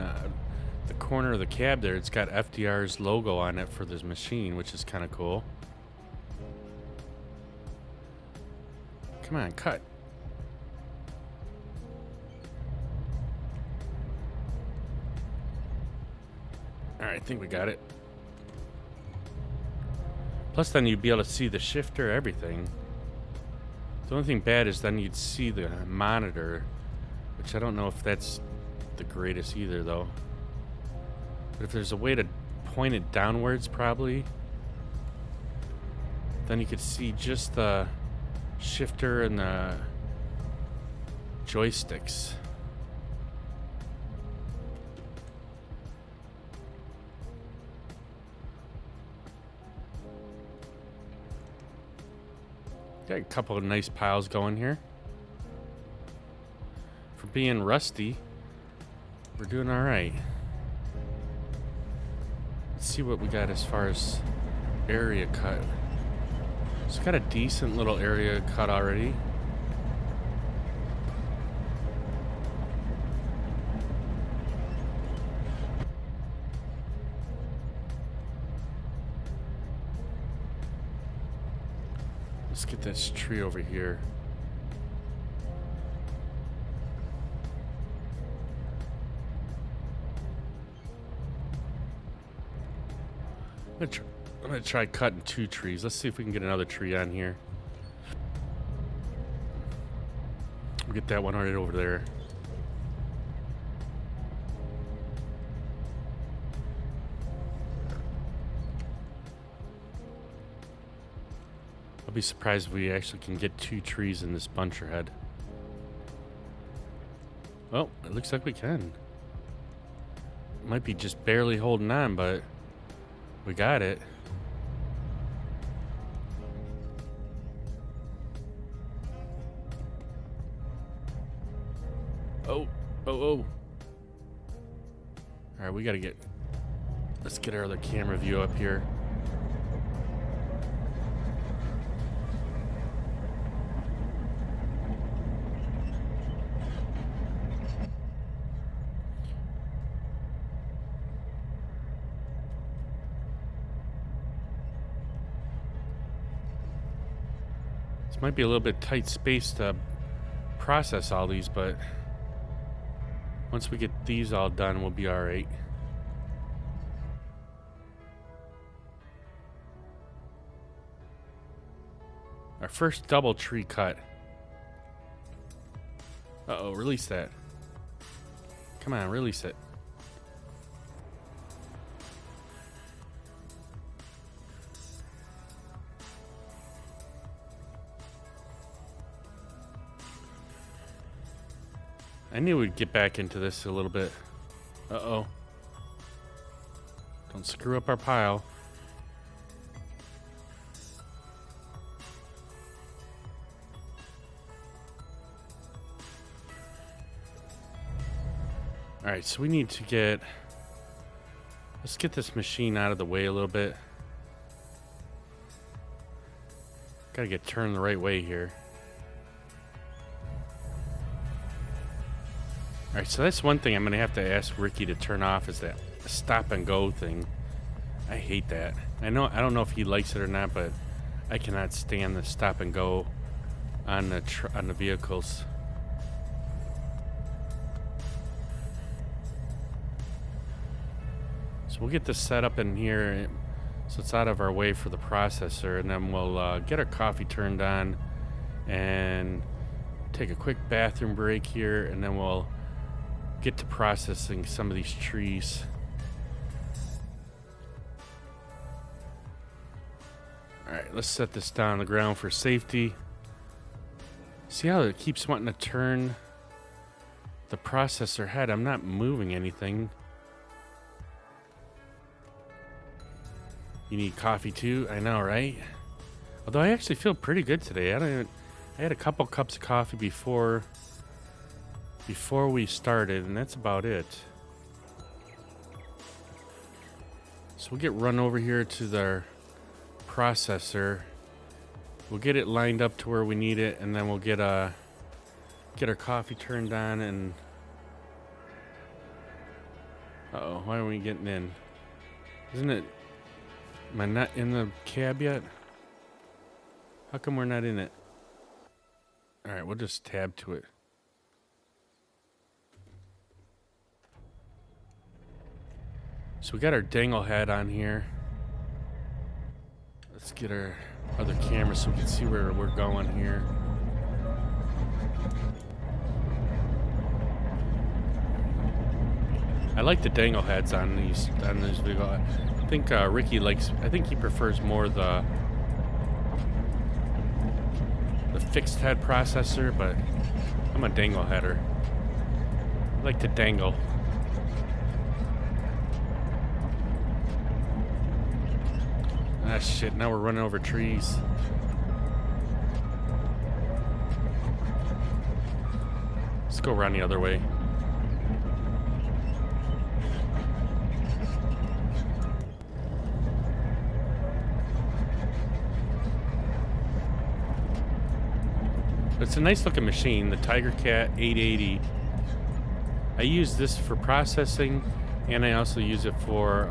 the corner of the cab there, it's got FDR's logo on it for this machine, which is kind of cool. Come on, cut. Alright, I think we got it. Plus then you'd be able to see the shifter, everything. The only thing bad is then you'd see the monitor, which I don't know if that's the greatest either though. But if there's a way to point it downwards, probably, then you could see just the shifter and the joysticks. Got a couple of nice piles going here. For being rusty, we're doing all right. Let's see what we got as far as area cut. It's got a decent little area cut already. Let's Let's get this tree over here. I'm gonna try cutting 2 trees. Let's see if we can get another tree on here. We'll get that one right over there. I'll be surprised if we actually can get 2 trees in this buncher head. Well, it looks like we can. Might be just barely holding on, but we got it. Oh. All right, we gotta get... Let's get our other camera view up here. This might be a little bit tight space to process all these, but once we get these all done, we'll be all right. Our first double tree cut. Uh-oh, release that. Come on, release it. I knew we'd get back into this a little bit. Uh-oh. Don't screw up our pile. Alright, so we need to get... Let's get this machine out of the way a little bit. Gotta get turned the right way here. Alright, so that's one thing I'm going to have to ask Ricky to turn off is that stop and go thing. I hate that. I don't know if he likes it or not, but I cannot stand the stop and go on the vehicles. So we'll get this set up in here so it's out of our way for the processor, and then we'll get our coffee turned on and take a quick bathroom break here, and then we'll get to processing some of these trees. Alright, let's set this down on the ground for safety. See how it keeps wanting to turn the processor head? I'm not moving anything. You need coffee too? I know, right? Although I actually feel pretty good today. I had a couple cups of coffee before we started, and that's about it. So we'll get run over here to the processor. We'll get it lined up to where we need it, and then we'll get our coffee turned on. And uh-oh, why aren't we getting in? Isn't it? Am I not in the cab yet? How come we're not in it? All right, we'll just tab to it. So we got our dangle head on here. Let's get our other camera so we can see where we're going here. I like the dangle heads on these video. I think Ricky likes. I think he prefers more the fixed head processor, but I'm a dangle header. I like to dangle. Ah, shit, now we're running over trees. Let's go around the other way. It's a nice looking machine, the Tiger Cat 880. I use this for processing, and I also use it for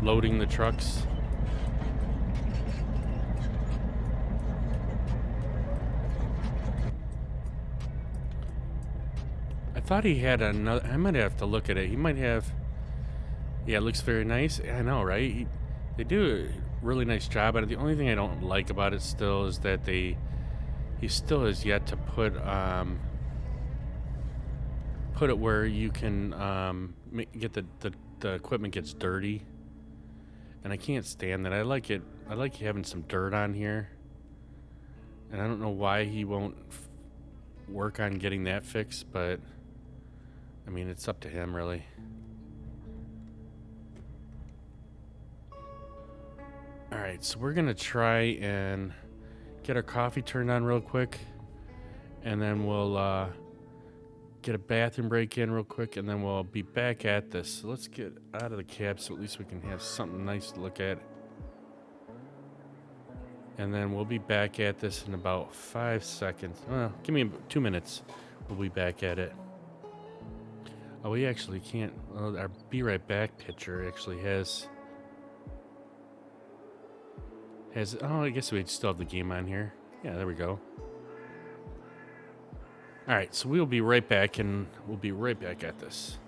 loading the trucks. thought he had another. I might have to look at it. He might have. Yeah, it looks very nice. I know, right? They do a really nice job at it. The only thing I don't like about it still is that he still has yet to put it where you can get the equipment gets dirty, and I can't stand that. I like it. I like having some dirt on here, and I don't know why he won't work on getting that fixed, but I mean, it's up to him, really. All right, so we're gonna try and get our coffee turned on real quick, and then we'll get a bathroom break in real quick, and then we'll be back at this. So let's get out of the cab so at least we can have something nice to look at. And then we'll be back at this in about 5 seconds. Well, give me 2 minutes. We'll be back at it. Oh, we actually can't. Well, our Be Right Back picture actually has. Oh, I guess we'd still have the game on here. Yeah, there we go. All right, so we'll be right back, and we'll be right back at this.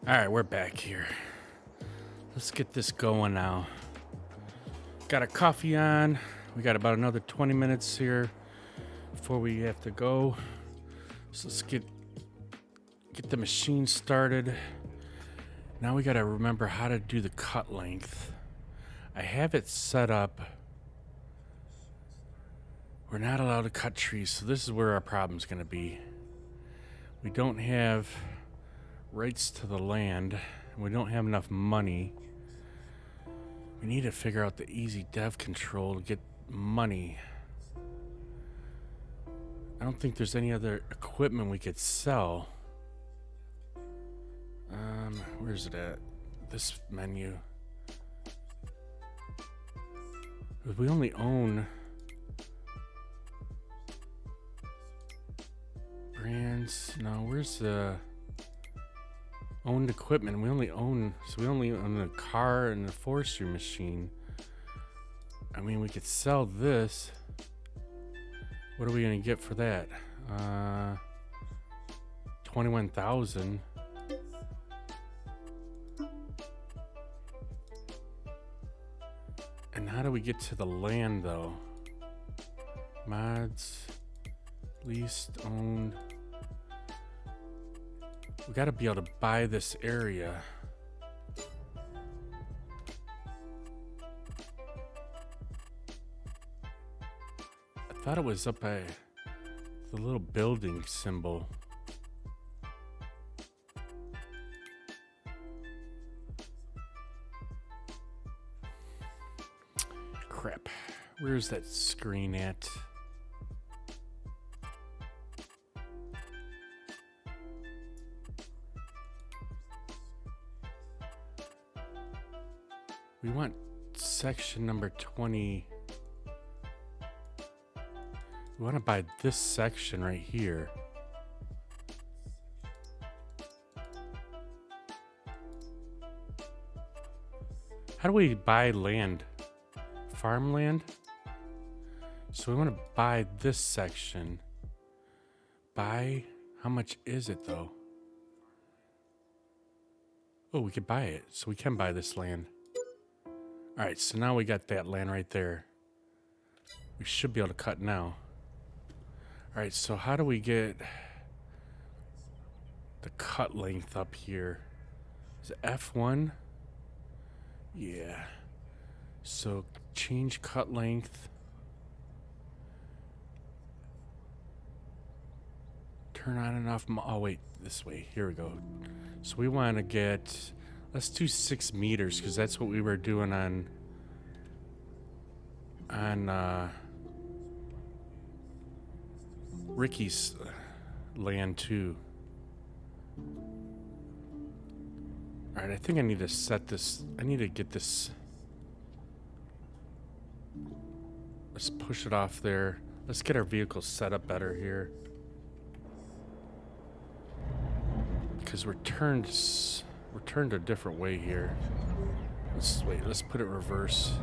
All right, we're back here. Let's get this going now. Got a coffee on. We got about another 20 minutes here before we have to go. So let's get the machine started. Now we got to remember how to do the cut length. I have it set up. We're not allowed to cut trees, so this is where our problem's going to be. We don't have rights to the land, and we don't have enough money. We need to figure out the easy dev control to get money. I don't think there's any other equipment we could sell. Where's it at? This menu. We only own brands. No, where's the owned equipment? We only own, so we only own the car and the forestry machine. I mean, we could sell this. What are we gonna get for that? 21,000. And how do we get to the land though? Mods, leased, owned. We gotta be able to buy this area. I thought it was up by the little building symbol. Crap. Where's that screen at? We want section number 20. We want to buy this section right here. How do we buy land? Farmland? So we want to buy this section. Buy? How much is it though? Oh, we could buy it. So we can buy this land. All right, so now we got that land right there. We should be able to cut now. All right, so how do we get the cut length up here? Is it F1? Yeah. So change cut length. Turn on and off. Oh, wait, this way. Here we go. So we want to get, let's do 6 meters because that's what we were doing on Ricky's land too. All right, I think I need to set this. I need to get this. Let's push it off there. Let's get our vehicle set up better here. Because we're turned a different way here. Let's put it reverse.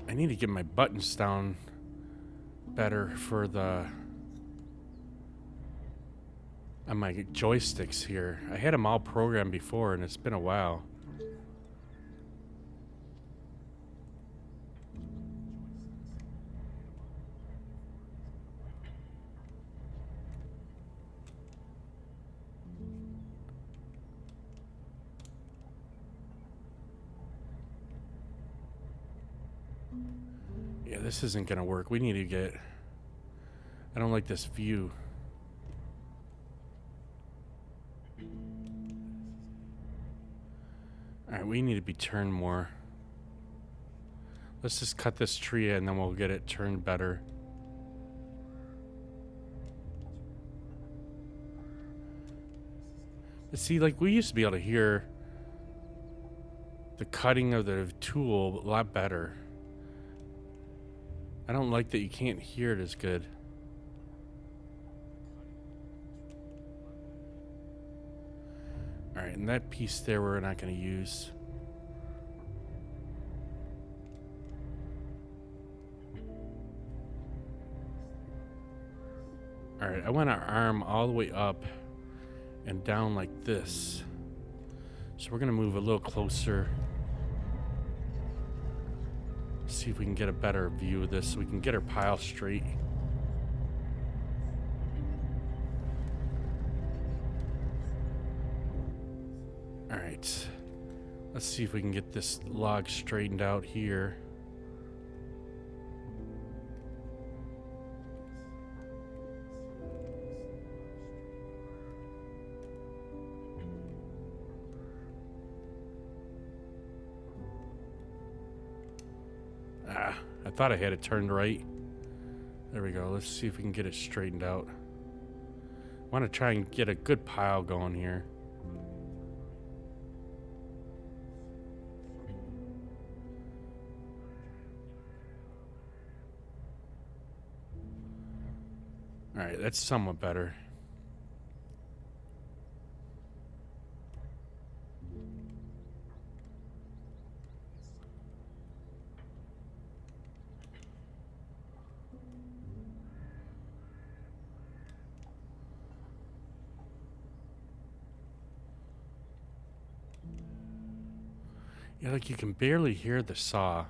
I need to get my buttons down better for on my joysticks here. I had them all programmed before and it's been a while. Yeah, this isn't gonna work. We need to get... I don't like this view. Alright, we need to be turned more. Let's just cut this tree and then we'll get it turned better. But see, like, we used to be able to hear the cutting of the tool a lot better. I don't like that you can't hear it as good. Alright, and that piece there we're not going to use. All right, I want our arm all the way up and down like this. So we're gonna move a little closer. See if we can get a better view of this so we can get our pile straight. All right, let's see if we can get this log straightened out here. I thought I had it turned right. There we go. Let's see if we can get it straightened out. I want to try and get a good pile going here. All right, that's somewhat better. Yeah, like you can barely hear the saw.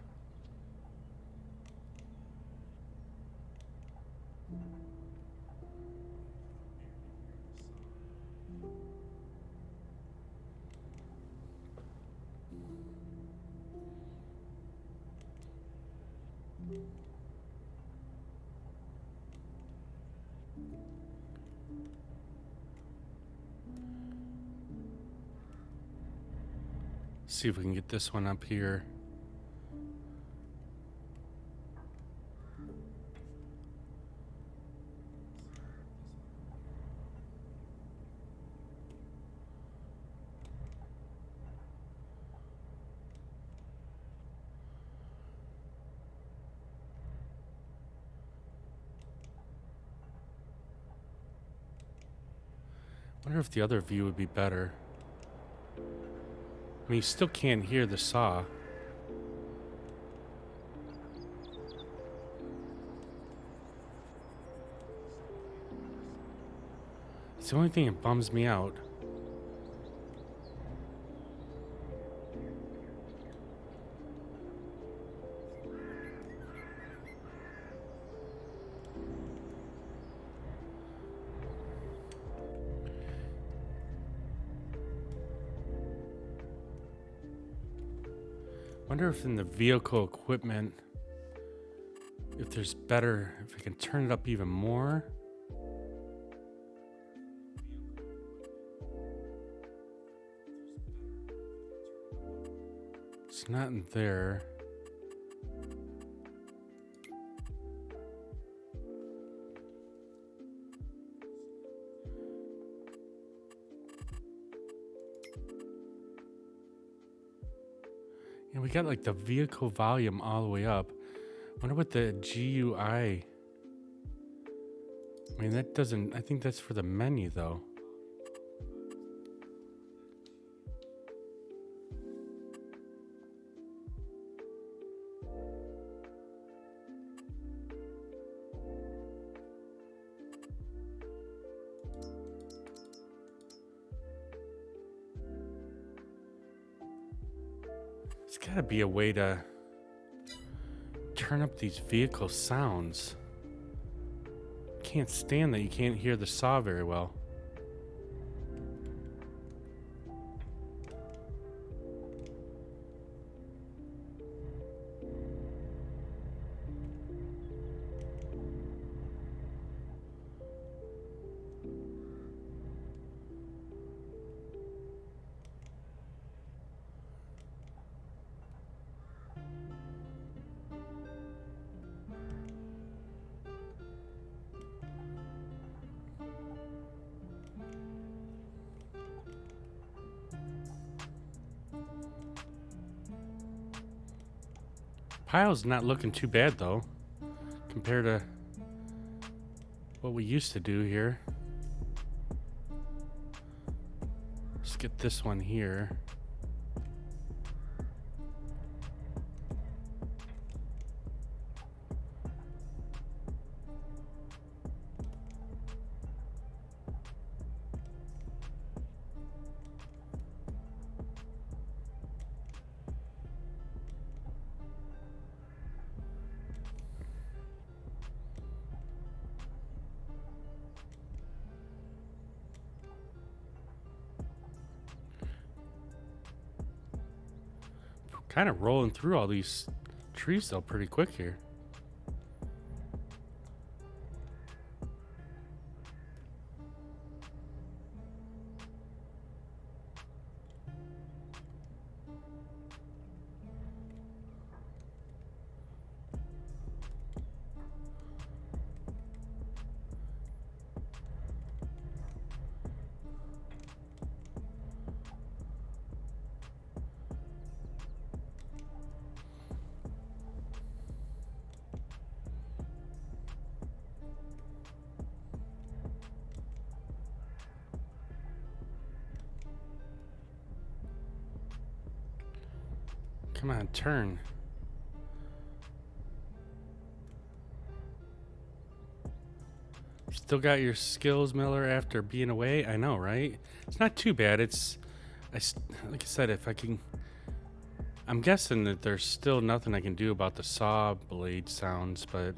See if we can get this one up here. Wonder if the other view would be better. I mean, you still can't hear the saw. It's the only thing that bums me out. Wonder if in the vehicle equipment, if there's better, if we can turn it up even more. It's not in there. And we got like the vehicle volume all the way up. Wonder what the GUI. I mean, that doesn't, I think that's for the menu though. There's gotta be a way to turn up these vehicle sounds. Can't stand that you can't hear the saw very well. Pile's not looking too bad though, compared to what we used to do here. Let's get this one here. Kind of rolling through all these trees though pretty quick here. Come on, turn. Still got your skills, Miller, after being away? I know, right? It's not too bad. Like I said, if I can... I'm guessing that there's still nothing I can do about the saw blade sounds, but...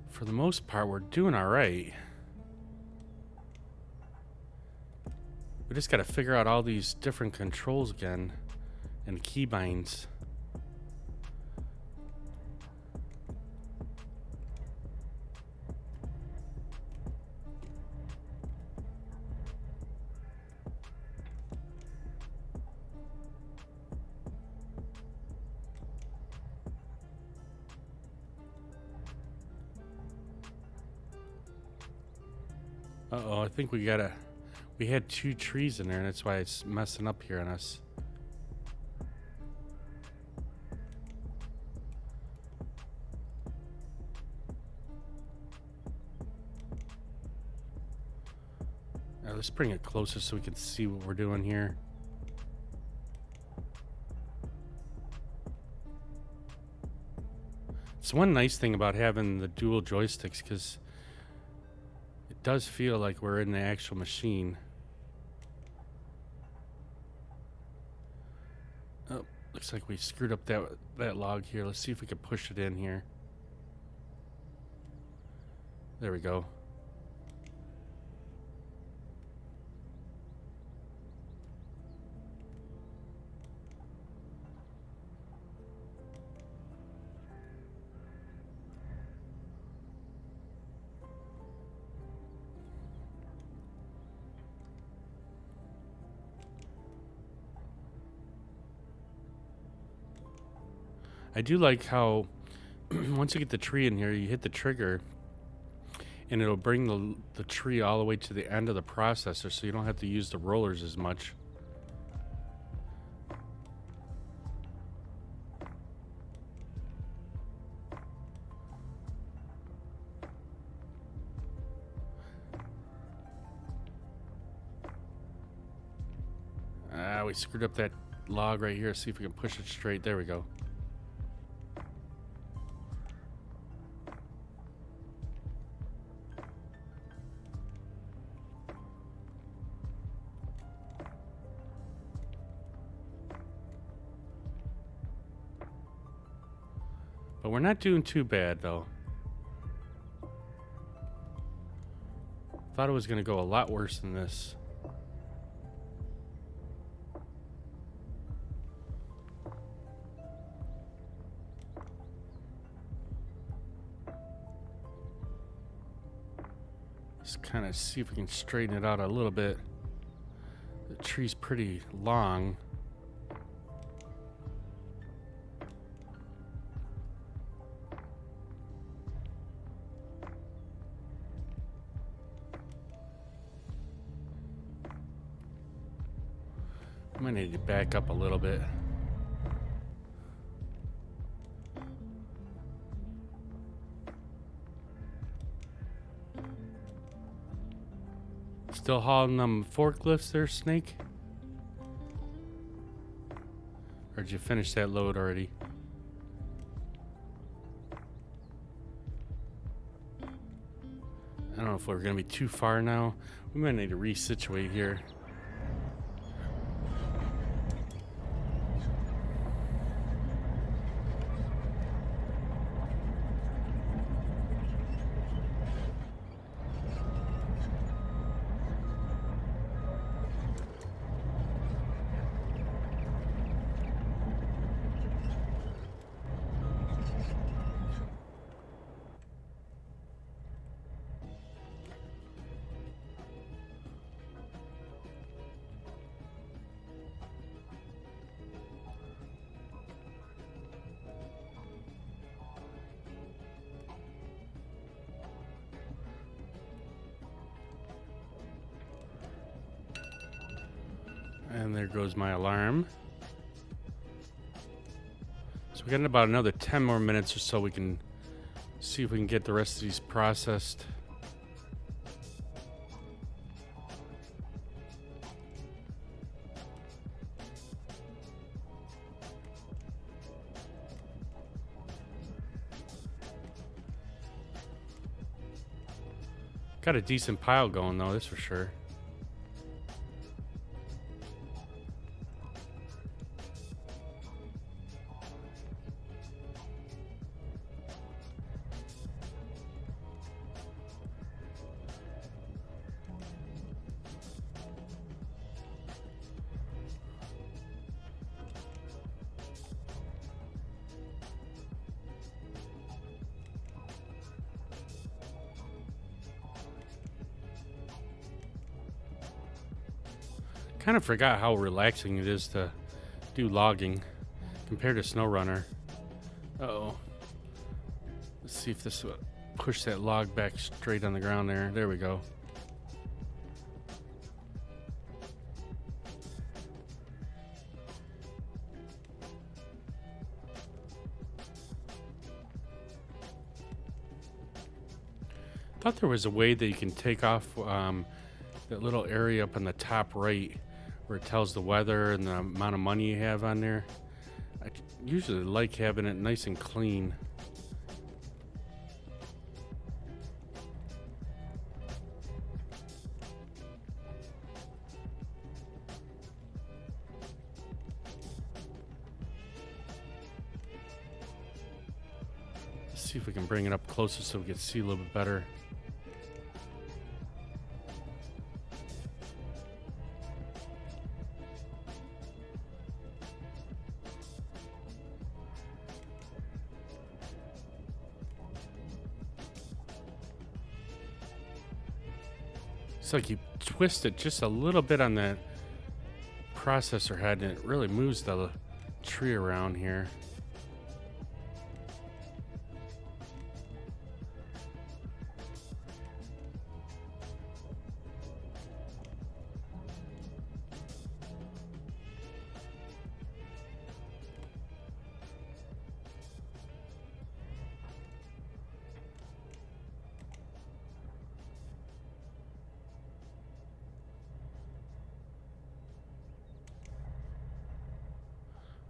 For the most part, we're doing alright. We just gotta figure out all these different controls again. And keybinds. Uh-oh, I think we had 2 trees in there, and that's why it's messing up here on us. Let's bring it closer so we can see what we're doing here. It's one nice thing about having the dual joysticks, because it does feel like we're in the actual machine. Oh, looks like we screwed up that log here. Let's see if we can push it in here. There we go. I do like how once you get the tree in here, you hit the trigger and it'll bring the tree all the way to the end of the processor, so you don't have to use the rollers as much. We screwed up that log right here. See if we can push it straight. There we go. But we're not doing too bad, though. Thought it was going to go a lot worse than this. Just kind of see if we can straighten it out a little bit. The tree's pretty long. I might need to back up a little bit. Still hauling them forklifts there, Snake? Or did you finish that load already? I don't know if we're going to be too far now. We might need to resituate here. And there goes my alarm. So we got about another 10 more minutes or so. We can see if we can get the rest of these processed. Got a decent pile going though, that's for sure. Kind of forgot how relaxing it is to do logging compared to SnowRunner. Uh-oh. Let's see if this will push that log back straight on the ground there. There we go. Thought there was a way that you can take off that little area up on the top right where it tells the weather and the amount of money you have on there. I usually like having it nice and clean. Let's see if we can bring it up closer so we can see a little bit better. It's like you twist it just a little bit on that processor head and it really moves the tree around here.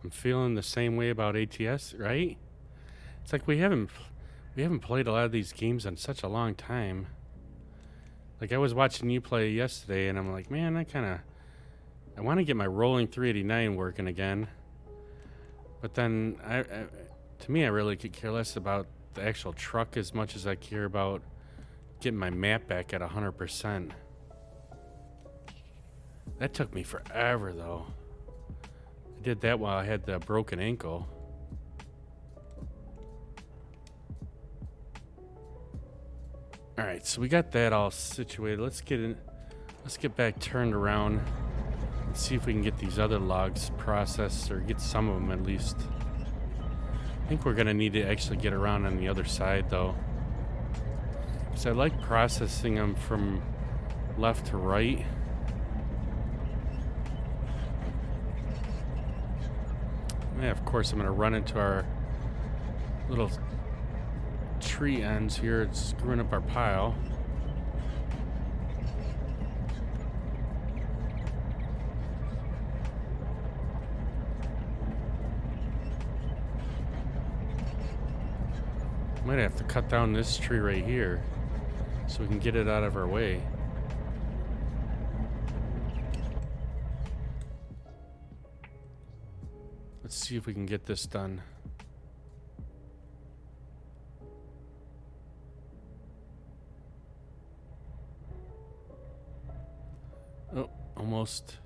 I'm feeling the same way about ATS, right? It's like we haven't played a lot of these games in such a long time. Like I was watching you play yesterday and I'm like, man, I want to get my rolling 389 working again. But then to me I really could care less about the actual truck as much as I care about getting my map back at 100%. That took me forever though. Did that while I had the broken ankle. All right, so we got that all situated. Let's get back turned around and see if we can get these other logs processed or get some of them at least. I think we're gonna need to actually get around on the other side though, because I like processing them from left to right. Yeah, of course, I'm going to run into our little tree ends here. It's screwing up our pile. Might have to cut down this tree right here so we can get it out of our way. Let's see if we can get this done. Oh, almost.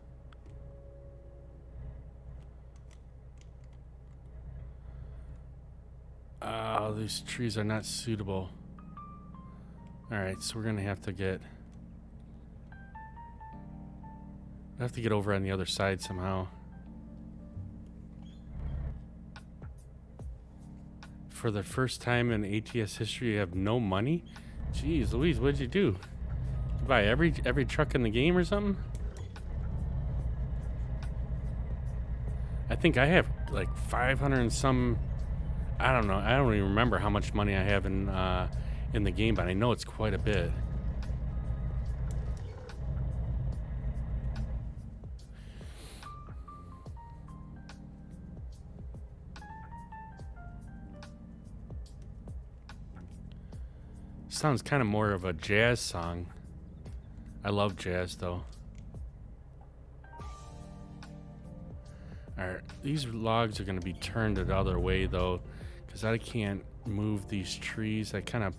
Oh, these trees are not suitable. Alright, so we're gonna have to get over on the other side somehow. For the first time in ATS history, you have no money? Jeez Louise, what'd you do? You buy every truck in the game or something? I think I have like 500 and some. I don't know. I don't even remember how much money I have in the game, but I know it's quite a bit. Sounds kind of more of a jazz song. I love jazz though. Alright, these logs are going to be turned the other way though, because I can't move these trees. I kind of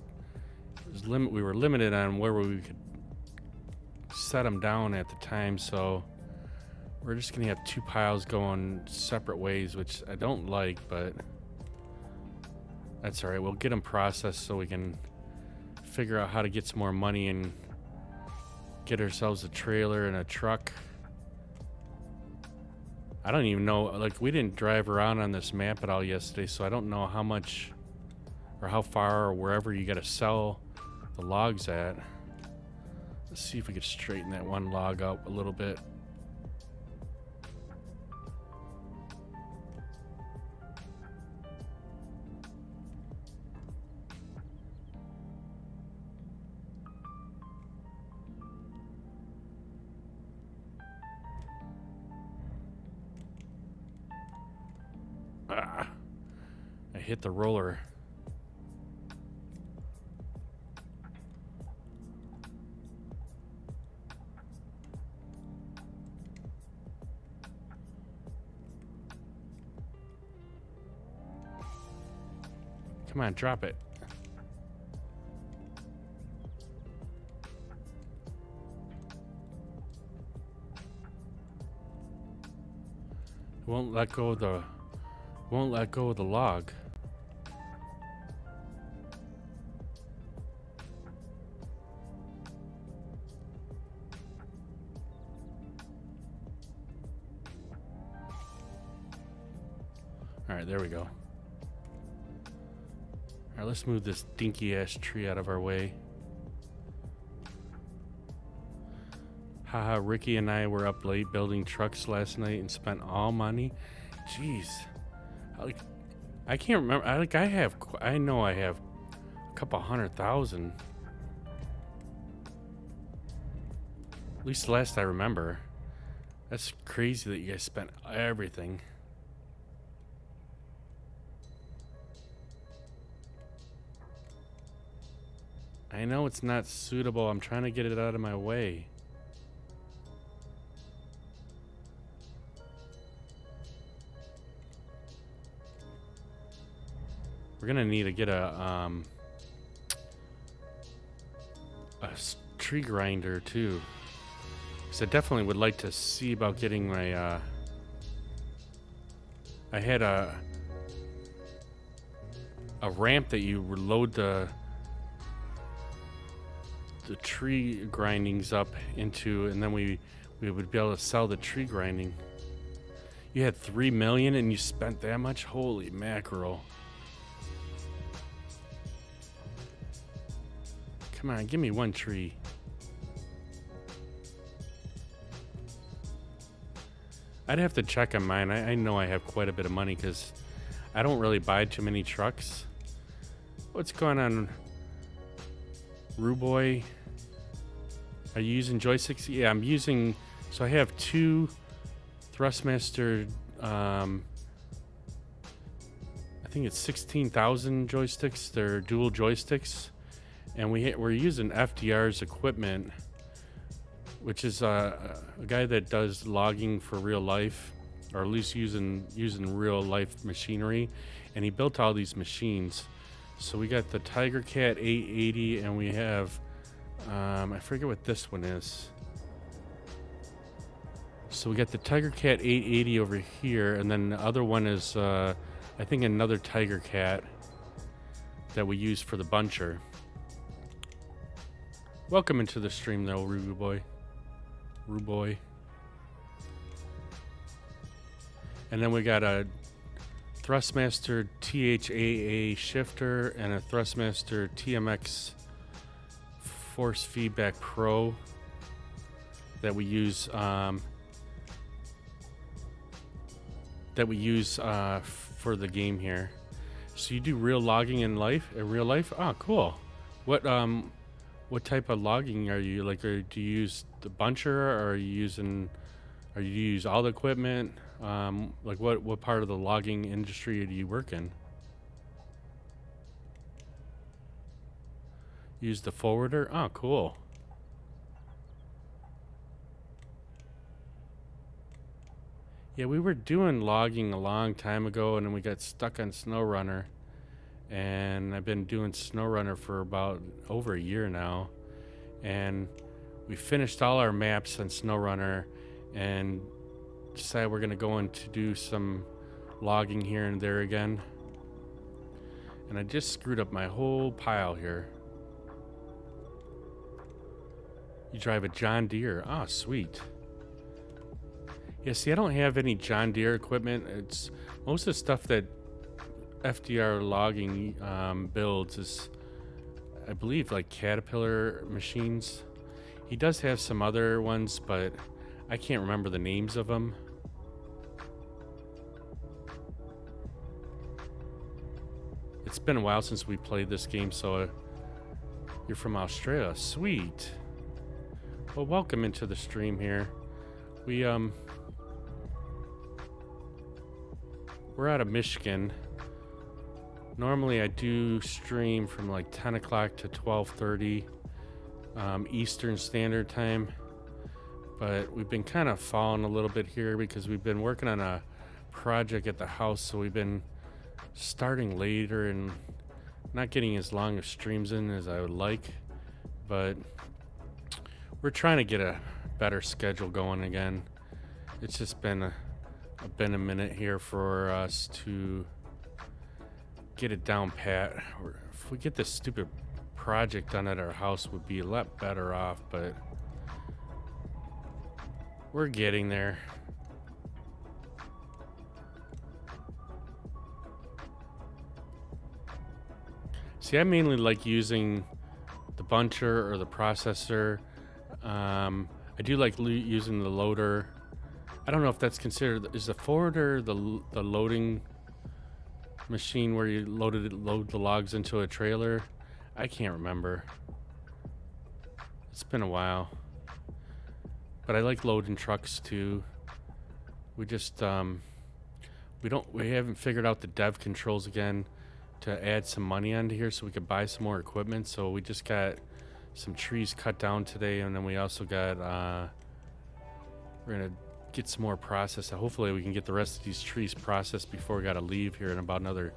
we were limited on where we could set them down at the time, so we're just going to have two piles going separate ways, which I don't like, but that's alright. We'll get them processed so we can figure out how to get some more money and get ourselves a trailer and a truck. I don't even know, like, we didn't drive around on this map at all yesterday, so I don't know how much or how far or wherever you got to sell the logs at. Let's see if we could straighten that one log out a little bit. I hit the roller. Come on, drop it. Won't let go of the log. All right, there we go. All right, let's move this dinky ass tree out of our way. Haha, Ricky and I were up late building trucks last night and spent all money. Jeez. I can't remember. I know I have a couple 100,000. At least the last I remember. That's crazy that you guys spent everything. I know it's not suitable. I'm trying to get it out of my way. We're gonna need to get a tree grinder too, because I definitely would like to see about getting my. I had a ramp that you load the tree grindings up into, and then we would be able to sell the tree grinding. You had 3 million and you spent that much? Holy mackerel. Come on, give me one tree. I'd have to check on mine. I know I have quite a bit of money because I don't really buy too many trucks. What's going on, Ruboy? Are you using joysticks? Yeah, I'm using... So I have two Thrustmaster... I think it's 16,000 joysticks. They're dual joysticks. And we're using FDR's equipment, which is a guy that does logging for real life, or at least using real life machinery, and he built all these machines. So we got the Tiger Cat 880, and we have I forget what this one is. So we got the Tiger Cat 880 over here, and then the other one is I think another Tiger Cat that we use for the buncher. Welcome into the stream, though, Ruboy. And then we got a Thrustmaster THAA shifter and a Thrustmaster TMX Force Feedback Pro that we use. That that we use for the game here. So you do real logging in real life? Oh, cool. What type of logging are you like? Or do you use the buncher, or do you use all the equipment? Like what part of the logging industry do you work in? Use the forwarder? Oh, cool. Yeah, we were doing logging a long time ago, and then we got stuck on SnowRunner. And I've been doing SnowRunner for about over a year now. And we finished all our maps on SnowRunner and decided we're going to go in to do some logging here and there again. And I just screwed up my whole pile here. You drive a John Deere. Ah, sweet. Yeah, see, I don't have any John Deere equipment. It's most of the stuff that FDR logging builds is, I believe, like Caterpillar machines. He does have some other ones, but I can't remember the names of them. It's been a while since we played this game, so you're from Australia. Sweet. Well, welcome into the stream here. We're out of Michigan. Normally I do stream from like 10 o'clock to 12:30 Eastern Standard Time, but we've been kind of falling a little bit here because we've been working on a project at the house, so we've been starting later and not getting as long of streams in as I would like, but we're trying to get a better schedule going again. It's just been a minute here for us to get it down pat. If we get this stupid project done at our house, we'd be a lot better off, but we're getting there. See, I mainly like using the buncher or the processor. I do like using the loader. I don't know if that's considered, is the forwarder the loading machine where you load the logs into a trailer? I can't remember. It's been a while. But I like loading trucks too. We just we haven't figured out the dev controls again to add some money onto here so we could buy some more equipment. So we just got some trees cut down today, and then we also got we're gonna get some more processed. Hopefully we can get the rest of these trees processed before we gotta leave here in about another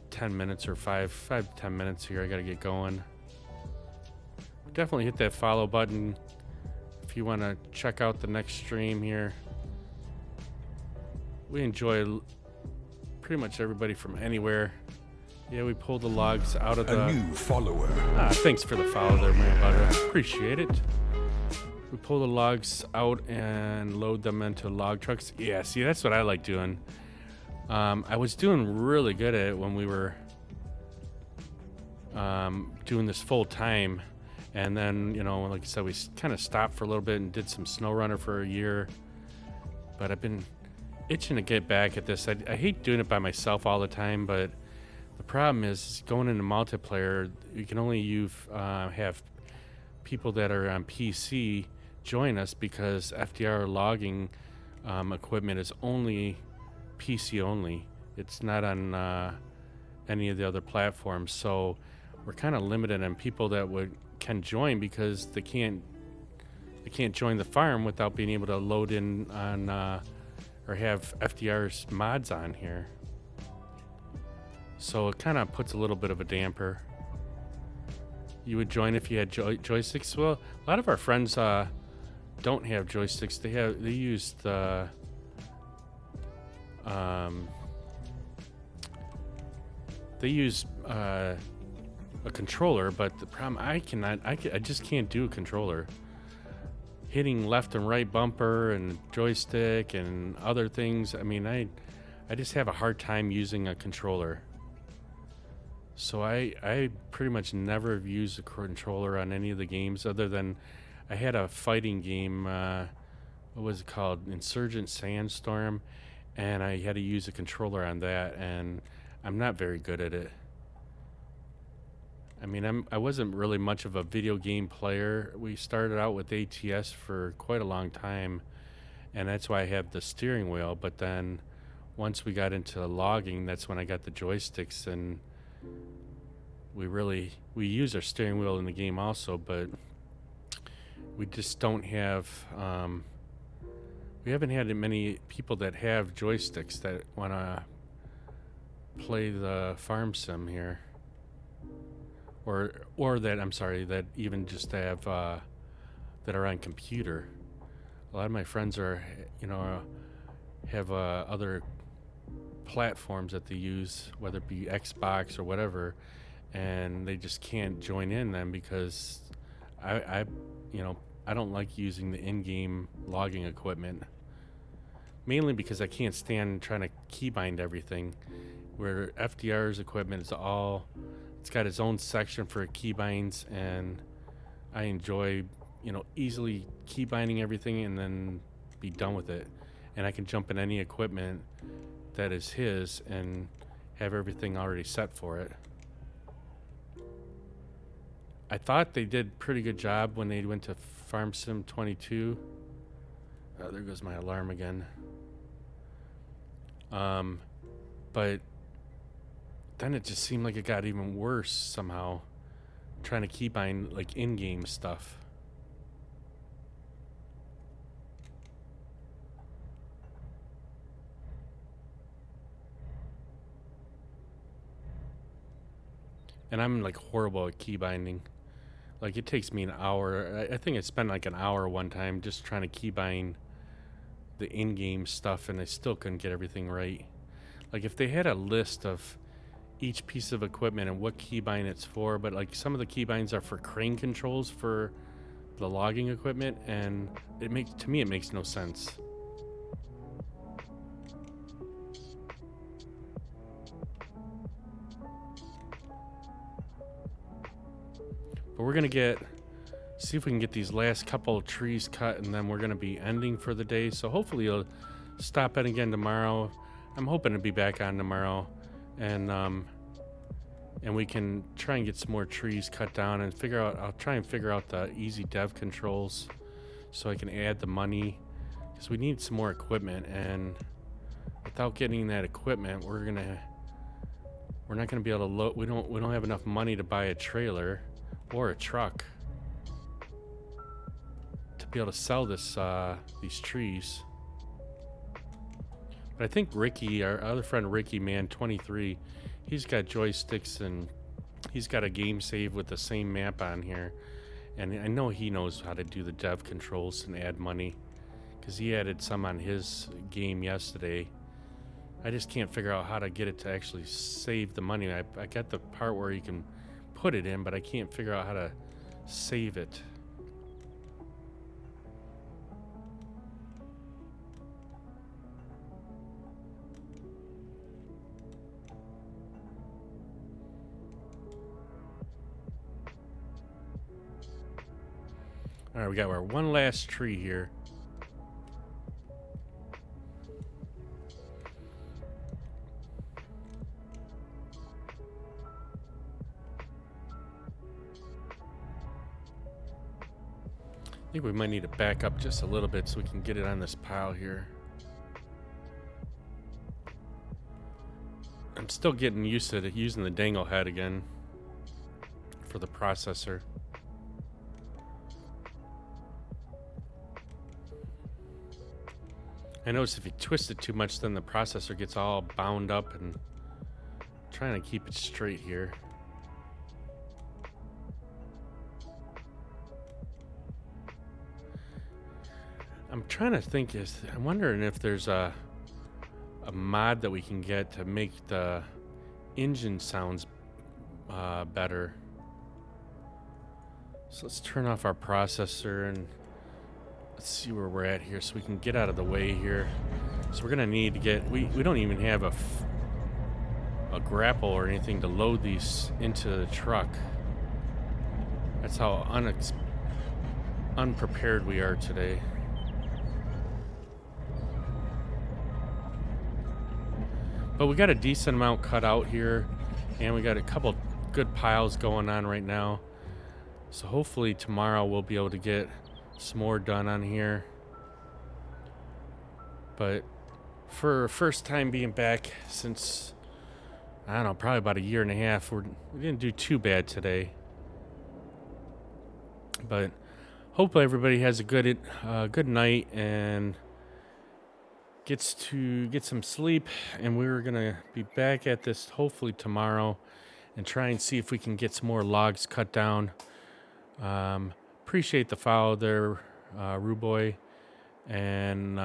10 minutes or 5 to 10 minutes here. I gotta get going. Definitely hit that follow button if you want to check out the next stream here. We enjoy pretty much everybody from anywhere. Yeah, we pulled the logs out of the... A new follower. Thanks for the follow there, man, butter. Appreciate it. We pull the logs out and load them into log trucks. Yeah, see, that's what I like doing. I was doing really good at it when we were doing this full time. And then, you know, like I said, we kind of stopped for a little bit and did some SnowRunner for a year. But I've been itching to get back at this. I hate doing it by myself all the time, but the problem is going into multiplayer, you can only have people that are on PC join us because FDR logging equipment is only PC only. It's not on any of the other platforms. So we're kind of limited on people that can join because they can't join the farm without being able to load in on or have FDR's mods on here. So it kind of puts a little bit of a damper. You would join if you had joysticks. Well, a lot of our friends don't have joysticks. They use the a controller, but the problem I just can't do a controller. Hitting left and right bumper and joystick and other things. I mean, I just have a hard time using a controller. So I pretty much never have used a controller on any of the games other than I had a fighting game, what was it called? Insurgent Sandstorm. and I had to use a controller on that, and I'm not very good at it. I mean, I wasn't really much of a video game player. We started out with ATS for quite a long time, and that's why I have the steering wheel. But then once we got into logging, that's when I got the joysticks, and we use our steering wheel in the game also, but we just don't have we haven't had many people that have joysticks that want to play the farm sim here, or that, I'm sorry, that even just have that are on computer. A lot of my friends are, have other platforms that they use, whether it be Xbox or whatever, and they just can't join in them because I don't like using the in-game logging equipment, mainly because I can't stand trying to keybind everything. Where FDR's equipment is it's got its own section for keybinds, and I enjoy, easily keybinding everything and then be done with it. And I can jump in any equipment that is his and have everything already set for it. I thought they did a pretty good job when they went to Farm Sim 22. Oh, there goes my alarm again. But then it just seemed like it got even worse somehow, trying to keybind like in-game stuff. And I'm like horrible at keybinding. Like, it takes me an hour. I think I spent like an hour one time just trying to keybind the in-game stuff, and I still couldn't get everything right. Like, if they had a list of each piece of equipment and what keybind it's for, but like some of the keybinds are for crane controls for the logging equipment, and it makes no sense. But we're gonna see if we can get these last couple of trees cut, and then we're gonna be ending for the day. So hopefully you'll stop in again tomorrow. I'm hoping to be back on tomorrow, and we can try and get some more trees cut down and I'll try and figure out the easy dev controls so I can add the money, because we need some more equipment, and without getting that equipment, we're not gonna be able to load. We don't have enough money to buy a trailer or a truck to be able to sell these trees. But I think Ricky, our other friend Ricky Man 23, he's got joysticks and he's got a game save with the same map on here, and I know he knows how to do the dev controls and add money, because he added some on his game yesterday. I just can't figure out how to get it to actually save the money. I got the part where you can put it in, but I can't figure out how to save it. All right, we got our one last tree here. I think we might need to back up just a little bit so we can get it on this pile here. I'm still getting used to using the dangle head again for the processor. I notice if you twist it too much, then the processor gets all bound up, and I'm trying to keep it straight here. I'm trying to think, I'm wondering if there's a mod that we can get to make the engine sounds better. So let's turn off our processor and let's see where we're at here so we can get out of the way here. So we're gonna need to get, we don't even have a grapple or anything to load these into the truck. That's how unprepared we are today. But we got a decent amount cut out here, and we got a couple good piles going on right now. So hopefully tomorrow we'll be able to get some more done on here. But for first time being back since, I don't know, probably about a year and a half, we didn't do too bad today. But hopefully everybody has a good night and gets to get some sleep. And we're gonna be back at this hopefully tomorrow and try and see if we can get some more logs cut down. Appreciate the follow there, Ruboy, and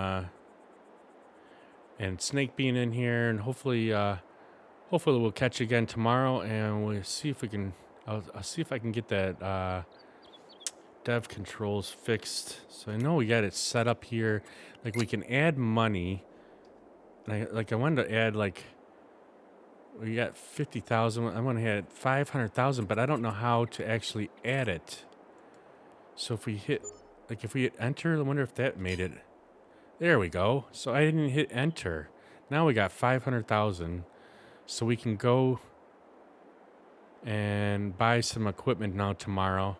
Snake being in here, and hopefully we'll catch you again tomorrow, and we'll see if we can. I'll see if I can get that dev controls fixed. So I know we got it set up here, like we can add money, and I wanted to add like. We got 50,000. I want to add 500,000, but I don't know how to actually add it. So if we hit enter, I wonder if that made it. There we go. So I didn't hit enter. Now we got 500,000. So we can go and buy some equipment now tomorrow,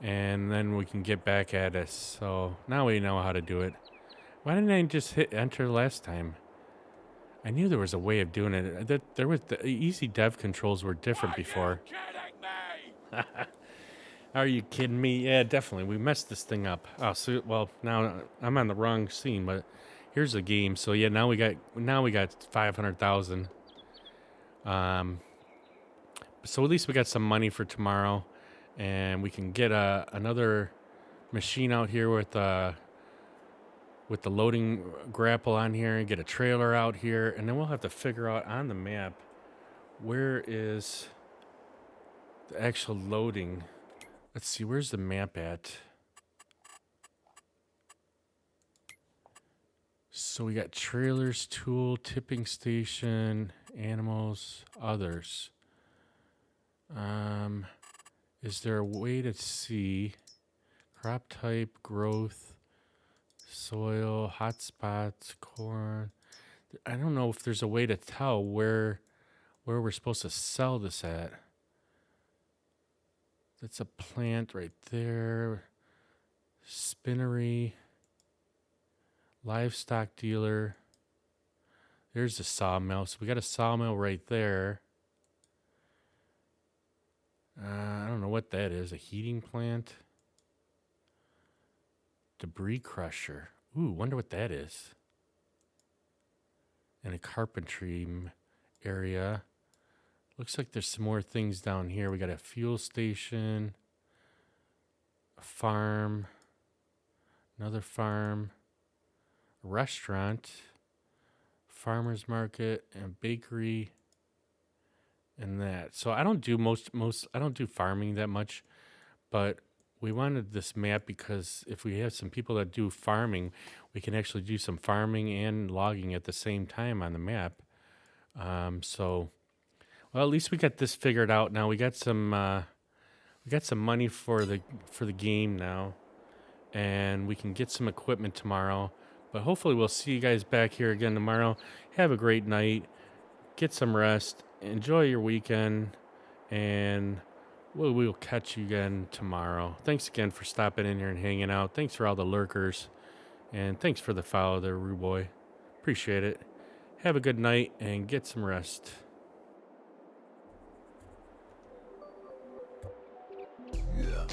and then we can get back at it. So now we know how to do it. Why didn't I just hit enter last time? I knew there was a way of doing it. There was the easy dev controls were different before. Are you kidding me? Yeah, definitely. We messed this thing up. Oh, so well now I'm on the wrong scene, but here's the game. So yeah, now we got 500,000. So at least we got some money for tomorrow, and we can get another machine out here with the loading grapple on here and get a trailer out here, and then we'll have to figure out on the map where is the actual loading. Let's see, where's the map at? So we got trailers, tool, tipping station, animals, others. Is there a way to see crop type, growth, soil, hotspots, corn? I don't know if there's a way to tell where we're supposed to sell this at. That's a plant right there. Spinnery. Livestock dealer. There's the sawmill. So we got a sawmill right there. I don't know what that is. A heating plant. Debris crusher. Ooh, wonder what that is. And a carpentry area. Looks like there's some more things down here. We got a fuel station, a farm, another farm, a restaurant, farmer's market, and bakery, and that. So I don't do I don't do farming that much, but we wanted this map because if we have some people that do farming, we can actually do some farming and logging at the same time on the map. Well, at least we got this figured out now. We got some money for the game now, and we can get some equipment tomorrow. But hopefully we'll see you guys back here again tomorrow. Have a great night. Get some rest. Enjoy your weekend, and we'll catch you again tomorrow. Thanks again for stopping in here and hanging out. Thanks for all the lurkers, and thanks for the follow there, Ruboy. Appreciate it. Have a good night and get some rest. Yeah.